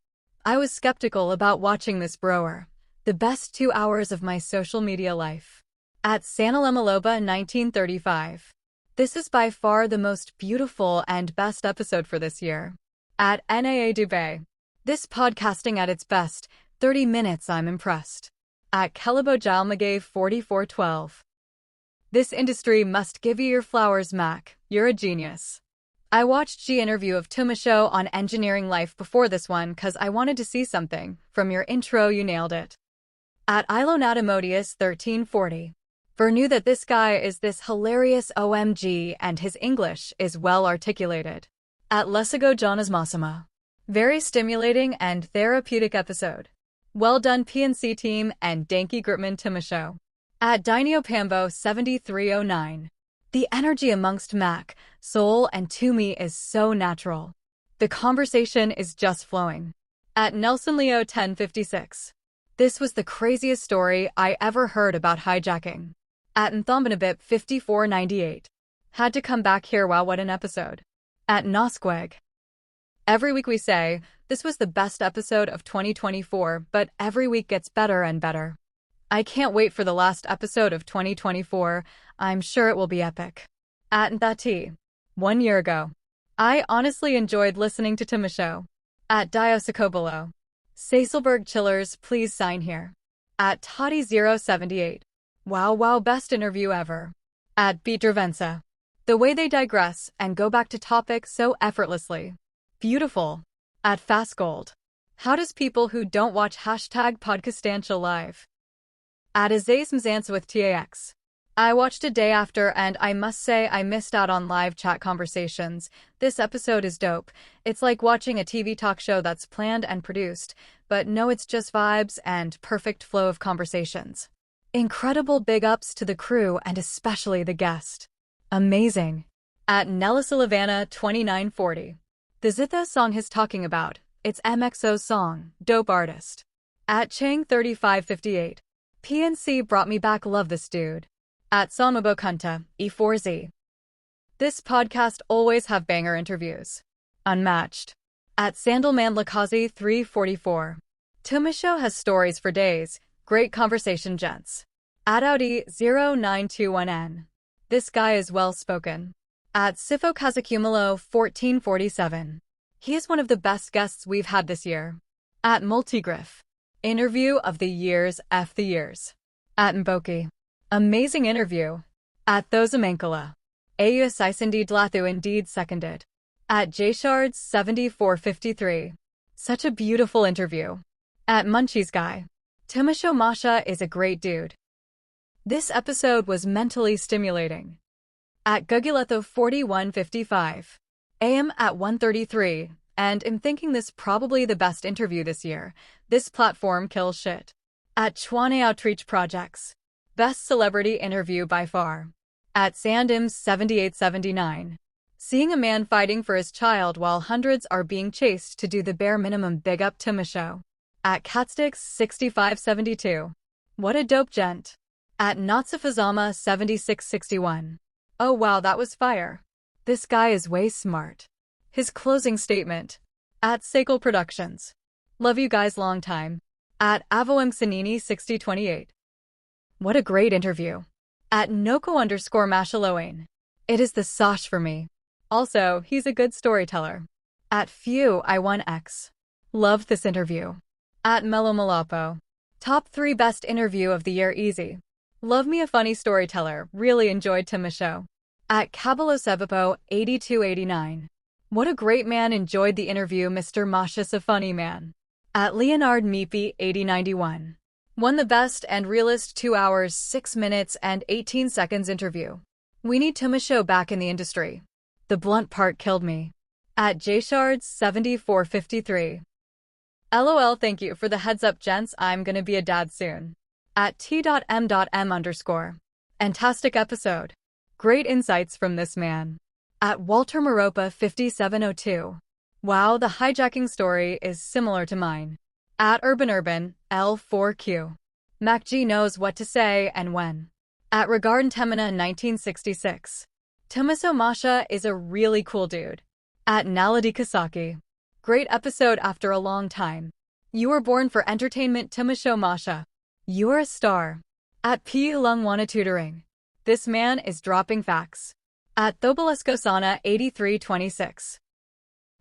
I was skeptical about watching this broer. The best 2 hours of my social media life. At Sanalemaloba 1935. This is by far the most beautiful and best episode for this year. At NAA Dubay. This podcasting at its best, 30 minutes I'm impressed. At Kelabo Jalmagave 4412. This industry must give you your flowers, Mac. You're a genius. I watched G interview of Tumisho on Engineering Life before this one cause I wanted to see something. From your intro you nailed it. At Ilonadamodius 1340. Ver knew that this guy is this hilarious OMG and his English is well articulated. At Lessigo Jonas Massima. Very stimulating and therapeutic episode. Well done PNC team and Danky Gritman Tumisho. At Dinio Pambo 7309. The energy amongst Mac, Soul, and Tumi is so natural. The conversation is just flowing. At Nelson Leo 1056. This was the craziest story I ever heard about hijacking. At Nthombinabip 5498. Had to come back here, wow, what an episode. At Nosqueg. Every week we say, this was the best episode of 2024, but every week gets better and better. I can't wait for the last episode of 2024. I'm sure it will be epic. At Nthati. 1 year ago. I honestly enjoyed listening to Tumisho. At Diosicobolo. Saselberg Chillers, please sign here. At Toddy078. Wow, best interview ever. At Beatervensa. The way they digress and go back to topics so effortlessly. Beautiful. At Fastgold. How does people who don't watch #Podcastantia live? At Azazmzansa with TAX. I watched a day after and I must say I missed out on live chat conversations. This episode is dope. It's like watching a TV talk show that's planned and produced, but no, it's just vibes and perfect flow of conversations. Incredible big ups to the crew and especially the guest. Amazing. At Nellisalavana 2940. The Zitha song he's talking about. It's MXO's song, dope artist. At Chang 3558. PNC brought me back, love this dude. At Samabo Kunta, E4Z. This podcast always have banger interviews. Unmatched. At Sandalman Lakazi 344. Tumisho has stories for days. Great conversation, gents. At Audi 0921N. This guy is well spoken. At Sifo Kazakumalo 1447. He is one of the best guests we've had this year. At Multigriff. Interview of the years F the years. At Mboki. Amazing interview. At Thosamankala. Ayus Isindi Dlathu indeed seconded. At Jshards 7453. Such a beautiful interview. At Munchies Guy. Tumisho Masha is a great dude. This episode was mentally stimulating. At Guguletho 4155. AM at 133. And I'm thinking this probably the best interview this year. This platform kills shit. At Chwane Outreach Projects. Best celebrity interview by far. At Sandims 7879. Seeing a man fighting for his child while hundreds are being chased to do the bare minimum. Big up Tumisho. At Catsticks6572. What a dope gent. At Natsufazama7661. Oh wow, that was fire. This guy is way smart. His closing statement. At Seikle Productions. Love you guys long time. At AvoMXanini6028. What a great interview. At Noko_Mashaloane. It is the Sosh for me. Also, he's a good storyteller. At Few I1X. Loved this interview. At Melomalapo. Top 3 best interview of the year easy. Love me a funny storyteller, really enjoyed Tumisho. At Kabalosevapo8289. What a great man, enjoyed the interview Mr. Masha's a funny man. At Leonard Meepy 8091. Won the best and realest 2 hours, 6 minutes and 18 seconds interview. We need Tumisho back in the industry. The blunt part killed me. At JShards7453. LOL, thank you for the heads up gents, I'm gonna be a dad soon. At T.M.M_. Fantastic episode. Great insights from this man. At Walter Maropa 5702. Wow, the hijacking story is similar to mine. At Urban L4Q. MacG knows what to say and when. At Regardin Temina 1966. Tumisho Masha is a really cool dude. At Naladi Kasaki. Great episode after a long time. You were born for entertainment, Tumisho Masha. You are a star. At P. Lungwana Tutoring. This man is dropping facts. At Thobalesco 8326.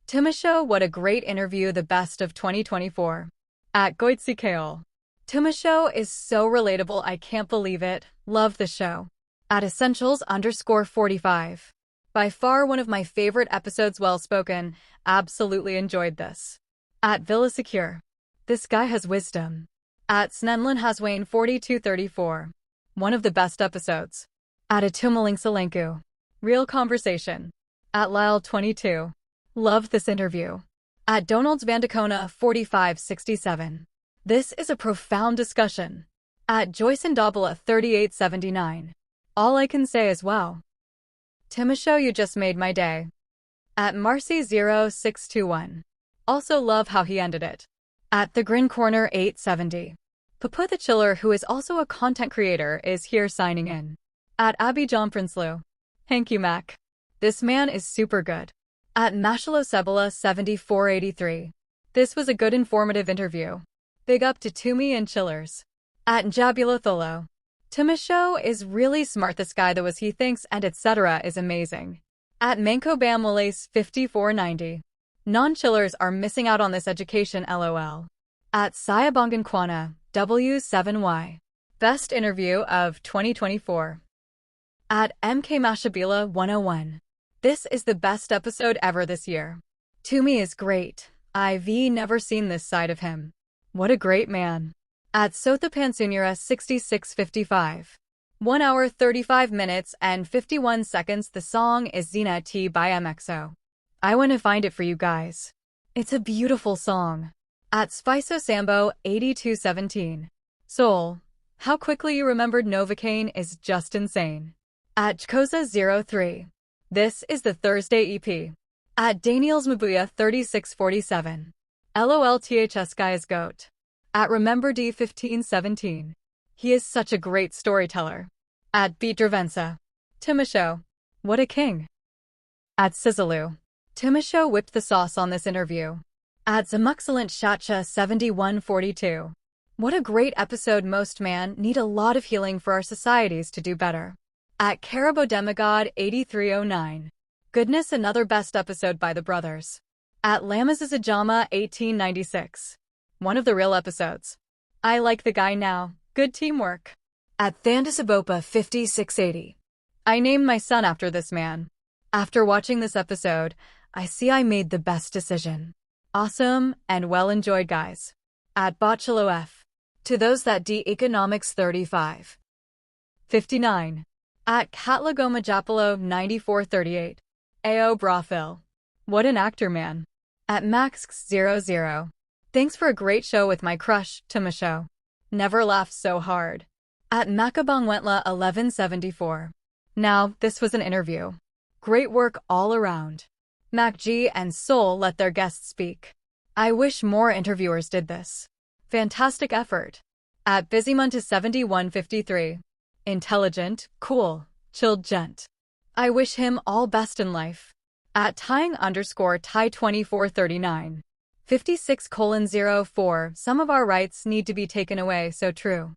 Tumisho, what a great interview, the best of 2024. At Goitsi Kaol. Tumisho is so relatable, I can't believe it. Love the show. At Essentials_45. By far one of my favorite episodes, well spoken, absolutely enjoyed this. At Villa Secure. This guy has wisdom. At Snenlin Haswain 4234. One of the best episodes. At Atumaling Salenku. Real conversation. At Lyle 22. Loved this interview. At Donald's Vandacona 4567. This is a profound discussion. At Joyce and Dobala 3879. All I can say is wow. Tumisho, you just made my day. At Marcy0621. Also love how he ended it. At The Grin Corner 870. Papa the Chiller, who is also a content creator, is here signing in. At Abby John Prinslow. Thank you, Mac. This man is super good. At Mashalo Cebula 7483. This was a good informative interview. Big up to Tumi and Chillers. At Njabulo Tholo. Tumisho is really smart, this guy though, as he thinks and etc. is amazing. At Manko Bam Wallace 5490. Non-chillers are missing out on this education, lol. At Sayabongan Kwana W7Y. Best interview of 2024. At MK Mashabila 101. This is the best episode ever this year. Tumi is great. I've never seen this side of him. What a great man. At Sotha Pansunyara 6655. 1 hour 35 minutes and 51 seconds. The song is Zina T by MXO. I want to find it for you guys. It's a beautiful song. At Spiso Sambo 8217. Soul. How quickly you remembered Novocaine is just insane. At Chkoza03. This is the Thursday EP. At Daniels Mabuya 3647. LOL, THS guy is GOAT. At Remember D1517. He is such a great storyteller. At Beat Dravensa. Tumisho. What a king. At Sizzaloo. Tumisho whipped the sauce on this interview. At Zamuxcellent Shacha 7142. What a great episode. Most man need a lot of healing for our societies to do better. At Carabo Demigod 8309. Goodness, another best episode by the brothers. At Lamazazajama 1896. One of the real episodes. I like the guy now. Good teamwork. At Thandasabopa 5680. I named my son after this man. After watching this episode, I see I made the best decision. Awesome and well enjoyed, guys. At Botchalo F. To those that D Economics 35. 59. At Katlagoma Japalo 9438. Ao Brafil. What an actor, man. At Max00. Thanks for a great show with my crush, Tumisho. Never laughed so hard. At Makabongwentla 1174. Now, this was an interview. Great work all around. Mac G and Sol let their guests speak. I wish more interviewers did this. Fantastic effort. At BusyMunta7153. Intelligent, cool, chilled gent. I wish him all best in life. At Tying_Ty2439. 56:04. Some of our rights need to be taken away, so true.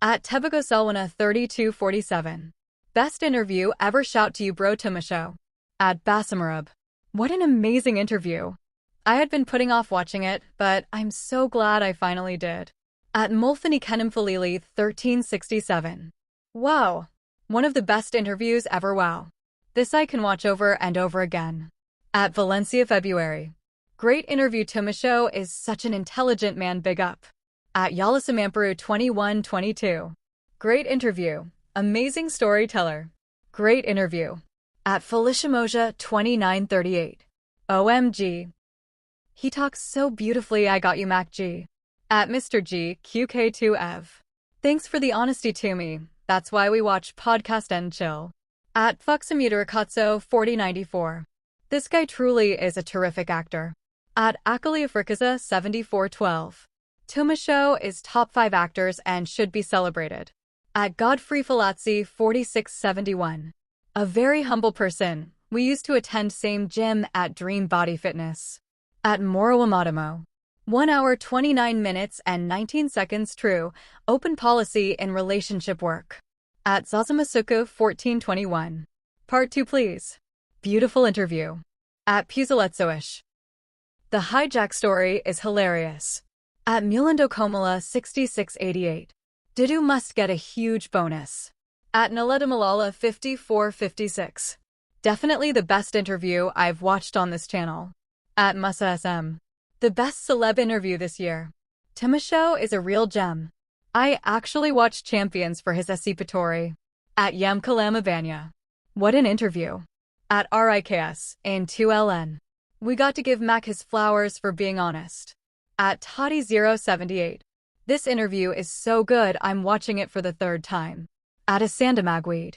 At Tebagoselwana3247. Best interview ever, shout to you bro Tumisho. At Basamarub. What an amazing interview. I had been putting off watching it, but I'm so glad I finally did. At Mulfanikenimfalili1367. Wow. One of the best interviews ever, wow. This I can watch over and over again. At Valencia February. Great interview, Tumisho is such an intelligent man, big up. At Yalasamamperu2122. Great interview. Amazing storyteller. Great interview. At FeliciaMoja2938. OMG. He talks so beautifully, I got you Mac G. At Mr. G, QK2Ev. Thanks for the honesty to me, that's why we watch podcast and chill. At Fuxamutarikatso4094. This guy truly is a terrific actor. At Akaliafrikaza7412. Tumisho is top 5 actors and should be celebrated. At Godfrey Falazzi 4671. A very humble person, we used to attend same gym at Dream Body Fitness. At Morowamadamo. 1 hour 29 minutes and 19 seconds true, open policy in relationship work. At Zazamasuku 1421. Part 2 please. Beautiful interview. At Puzaletsoish. The hijack story is hilarious. At Mulando Komala 6688. Didu must get a huge bonus. At Naleda Malala 5456. Definitely the best interview I've watched on this channel. At Musa SM. The best celeb interview this year. Tumisho is a real gem. I actually watched Champions for his Asipatori. At Yam Kalamabanya. What an interview. At RIKS in 2LN. We got to give Mac his flowers for being honest. At Toddy078. This interview is so good I'm watching it for the 3rd time. At Asandamagweed.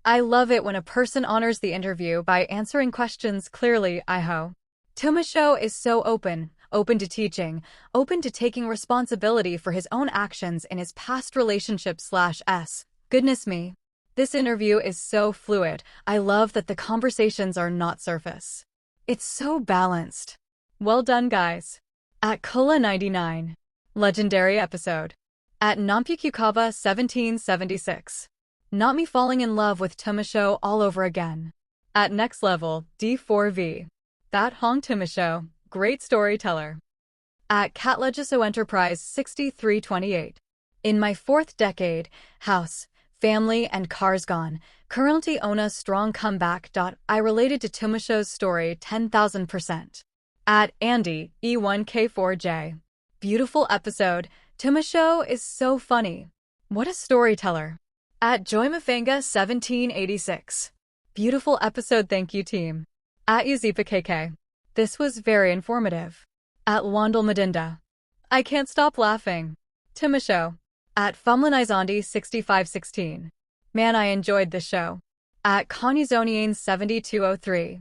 I love it when a person honors the interview by answering questions clearly, Iho. Tumisho is so open to teaching, open to taking responsibility for his own actions in his past relationship/s. Goodness me. This interview is so fluid. I love that the conversations are not surface. It's so balanced. Well done, guys. At Kola99. Legendary episode. At Nampukukava 1776. Not me falling in love with Tumisho all over again. At Next Level, D4V. That Hong Tumisho, great storyteller. At Catlegiso Enterprise 6328. In my 4th decade, house, family and cars gone, currently own a strong comeback. I related to Tumisho's story 10,000%. At Andy, E1K4J. Beautiful episode, Tumisho is so funny. What a storyteller. At Joymafanga 1786. Beautiful episode, thank you team. At Yuzipa KK. This was very informative. At Wandel Madinda. I can't stop laughing. Tumisho. At Fumlanizondi 6516. Man, I enjoyed this show. At Kanyuzonian 7203.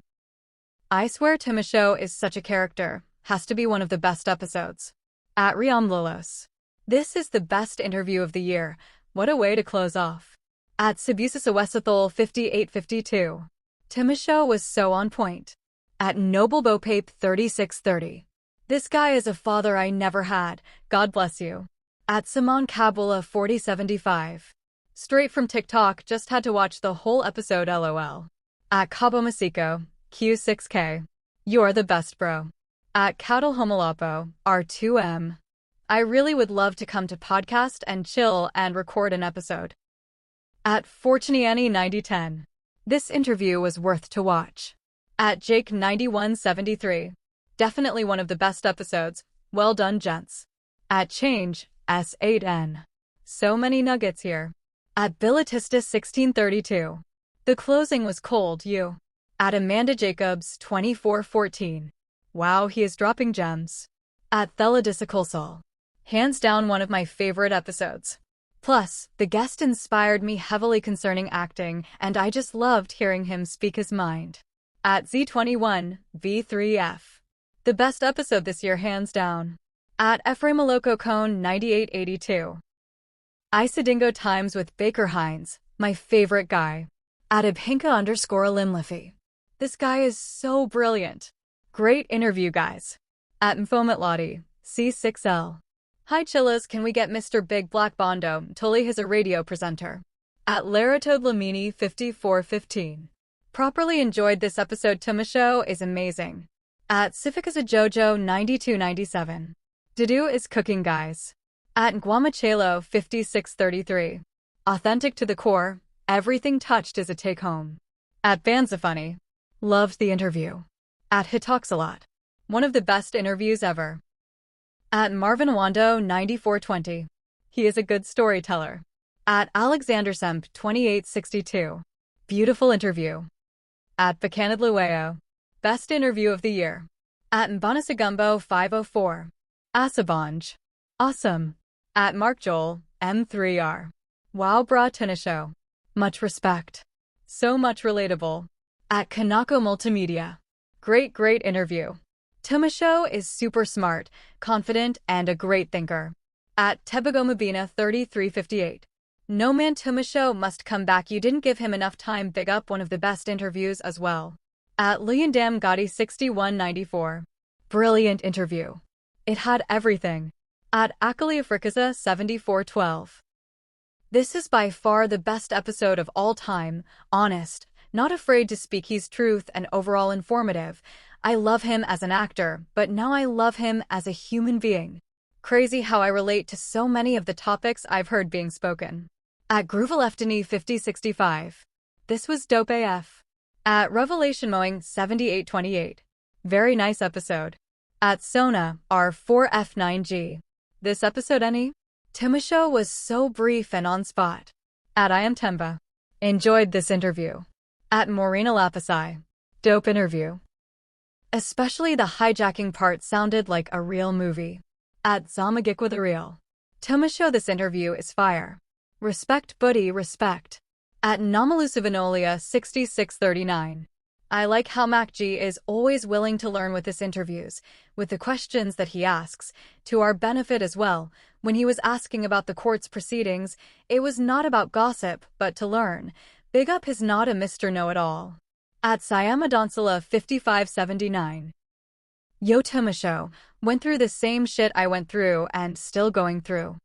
I swear Tumisho is such a character. Has to be one of the best episodes. At Riam Lilos. This is the best interview of the year. What a way to close off. At Sabusasawesithol 5852. Tumisho was so on point. At Noblebopape 3630. This guy is a father I never had. God bless you. At Simon Kabula 4075. Straight from TikTok, just had to watch the whole episode LOL. At Cabo Masiko, Q6K. You're the best bro. At Caudal Homolapo, R2M. I really would love to come to podcast and chill and record an episode. At Fortuniani 9010. This interview was worth to watch. At Jake 9173. Definitely one of the best episodes. Well done, gents. At Change, S8N. So many nuggets here. At Billatista 1632. The closing was cold, you. At Amanda Jacobs 2414. Wow, he is dropping gems. At Theladisicolsol. Hands down one of my favorite episodes. Plus, the guest inspired me heavily concerning acting, and I just loved hearing him speak his mind. At Z21, V3F. The best episode this year, hands down. At Ephraim Aloko Cone 9882. Isadingo Times with Baker Hines, my favorite guy. At Abhinka_Limliffy. This guy is so brilliant. Great interview, guys. At Mfomet Lottie, C6L. Hi chillas, can we get Mr. Big Black Bondo? Tully is a radio presenter. At Laratode Lamini 5415. Properly enjoyed this episode. Tumisho is amazing. At Sificaza Jojo 9297. Dudu is cooking, guys. At Guamachelo 5633. Authentic to the core, everything touched is a take-home. At Banzafunny. Loved the interview. At He Talks a Lot. One of the best interviews ever. At Marvin Wando 9420. He is a good storyteller. At Alexander Semp 2862. Beautiful interview. At Bacanad Lueo. Best interview of the year. At Mbanasagumbo 504. Asabanj. Awesome. At Mark Joel, M3R. Wow bra Tunisho. Much respect. So much relatable. At Kanako Multimedia. Great interview. Tumisho is super smart, confident, and a great thinker. At Tebagomabina 3358. No man, Tumisho must come back. You didn't give him enough time. Big up, one of the best interviews as well. At Leondam Gotti 6194. Brilliant interview. It had everything. At Akali Afrikaza 7412. This is by far the best episode of all time, honest, not afraid to speak his truth, and overall informative. I love him as an actor, but now I love him as a human being. Crazy how I relate to so many of the topics I've heard being spoken. At Grooveleftany 5065. This was dope AF. At Revelation Mowing 7828. Very nice episode. At Sona R4F9G. This episode any? Tumisho was so brief and on spot. At I Am Temba. Enjoyed this interview. At Maureen Lapasai. Dope interview. Especially the hijacking part sounded like a real movie. At Zamagikwa the Real. Tumisho, this interview is fire. Respect buddy, respect. At Namalusavanolia 6639. I like how MacG is always willing to learn with his interviews, with the questions that he asks, to our benefit as well. When he was asking about the court's proceedings, it was not about gossip, but to learn. Big up his not a Mr. Know-It-All. At Siamadonsala 5579. Yo, Tumisho, went through the same shit I went through and still going through.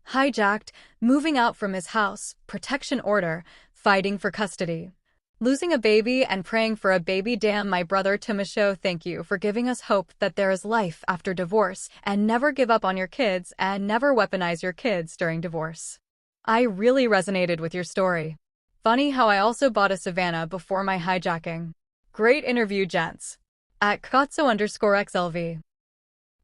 Hijacked, moving out from his house, protection order, fighting for custody. Losing a baby and praying for a baby. Damn, my brother Tumisho, thank you for giving us hope that there is life after divorce, and never give up on your kids and never weaponize your kids during divorce. I really resonated with your story. Funny how I also bought a Savannah before my hijacking. Great interview, gents. At Kotso_XLV.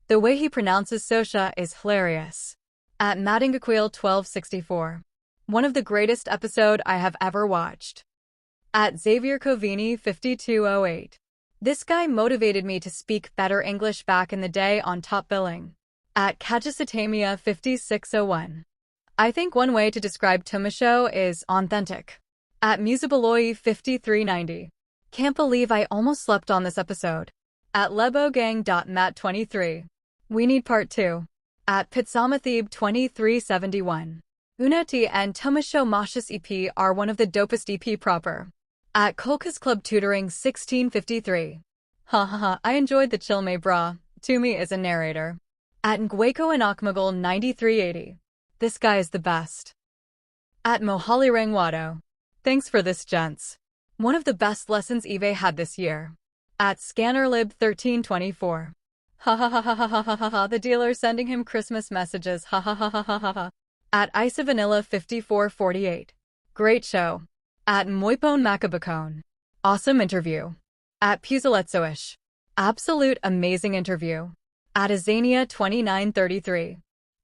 The way he pronounces Sosha is hilarious. At Madingaquil 1264. One of the greatest episode I have ever watched. At Xavier Covini 5208. This guy motivated me to speak better English back in the day on Top Billing. At Kajisatamia 5601. I think one way to describe Tumisho is authentic. At Musabaloy 5390. Can't believe I almost slept on this episode. At Lebogang.mat23. We need part 2. At Pitsamathebe 2371. Unati and Tumisho Masha's EP are one of the dopest EP proper. At Kolka's Club Tutoring 1653. I enjoyed the Chilme Bra. Tumi is a narrator. At Ngweko and Akmagal 9380. This guy is the best. At Mohali Rangwado. Thanks for this, gents. One of the best lessons eBay had this year. At Scannerlib 1324. The dealer sending him Christmas messages. At Isa Vanilla 5448. Great show. At Moipone Macabacone. Awesome interview. At Puzaletsoish. Absolute amazing interview. At Azania 2933.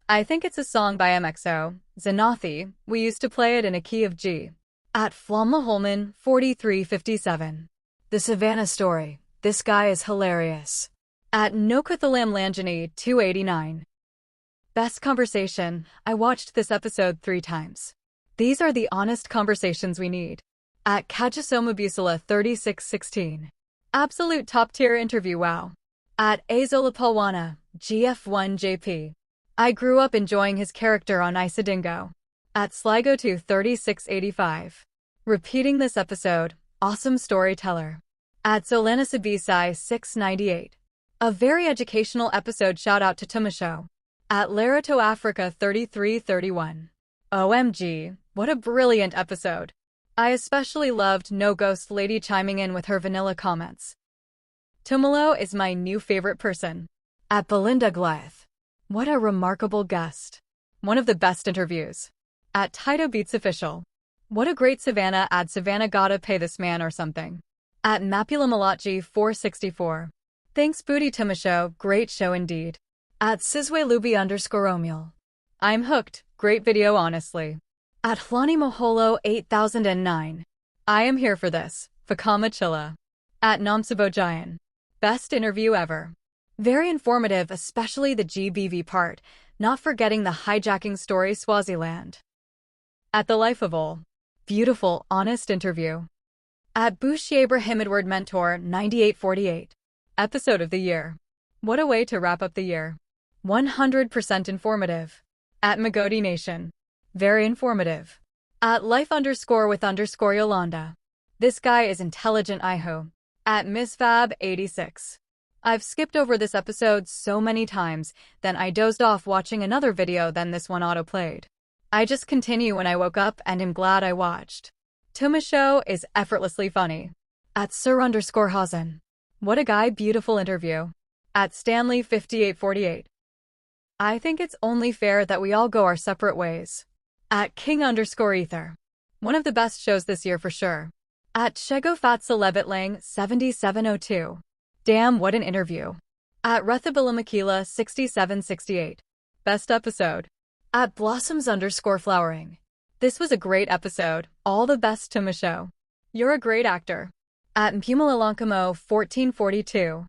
I think it's a song by MXO, Zanathi. We used to play it in a key of G. At Flomla Holman 4357. The Savannah story. This guy is hilarious. At Nokathalam Langini 289. Best conversation. I watched this episode 3 times. These are the honest conversations we need. At Kajasomabusala 3616. Absolute top-tier interview, wow. At Azolapalwana, GF1JP. I grew up enjoying his character on Isadingo. At Sligo2 3685. Repeating this episode, awesome storyteller. At Solanasabisai 698. A very educational episode, shout out to Tumisho. At Larato Africa 3331. OMG, what a brilliant episode. I especially loved No Ghost Lady chiming in with her vanilla comments. Tumalo is my new favorite person. At Belinda Glythe. What a remarkable guest. One of the best interviews. At Tito Beats Official. What a great Savannah. At Savannah gotta pay this man or something. At Mapula Malachi 464. Thanks Booty Tumisho, great show indeed. At Sizwelubi_Romuel. I'm hooked, great video honestly. At Hlani Moholo 8009. I am here for this, Fakama Chilla. At Namsabojayan. Best interview ever. Very informative, especially the GBV part, not forgetting the hijacking story Swaziland. At The Life of Ol. Beautiful, honest interview. At Bushi Abraham Edward Mentor 9848. Episode of the year. What a way to wrap up the year. 100% informative. At Magodi Nation. Very informative. At Life_with_Yolanda. This guy is intelligent, Iho. At MissFab86. I've skipped over this episode so many times, then I dozed off watching another video, then this one autoplayed. I just continue when I woke up and am glad I watched. Tumisho is effortlessly funny. At Sir_Hazen. What a guy, beautiful interview. At Stanley5848. I think it's only fair that we all go our separate ways. At King_Ether. One of the best shows this year for sure. At Shegofatsalebitlang 7702. Damn, what an interview. At Rethabilamakila 6768. Best episode. At Blossoms_flowering. This was a great episode. All the best to Tumisho. You're a great actor. At Mpumalankamo 1442.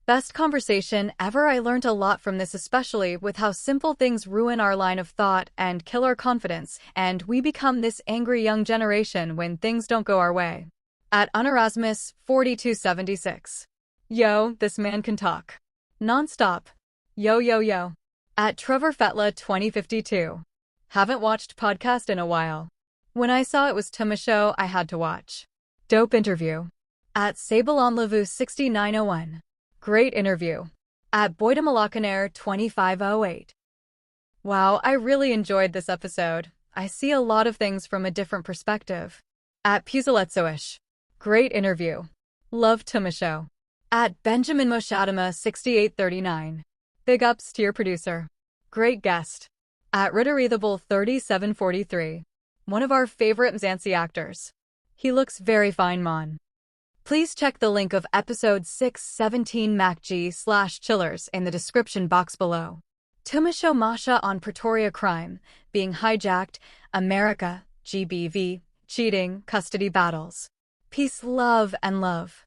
Best conversation ever. I learned a lot from this, especially with how simple things ruin our line of thought and kill our confidence, and we become this angry young generation when things don't go our way. At Unerasmus 4276. Yo, this man can talk. Non-stop. Yo yo yo. At Trevor Fetla 2052. Haven't watched podcast in a while. When I saw it was Tumisho, I had to watch. Dope interview. At Sabalonlavu 6901. Great interview. At Boydamalakanare 2508. Wow, I really enjoyed this episode. I see a lot of things from a different perspective. At Puzaletsoish. Great interview. Love Tumisho. At Benjamin Moshadama 6839. Big ups to your producer. Great guest. At Ritterithable 3743. One of our favorite Mzansi actors. He looks very fine, mon. Please check the link of episode 617 MacG/Chillers in the description box below. Tumisho Masha on Pretoria crime, being hijacked, America, GBV, cheating, custody battles. Peace, love, and love.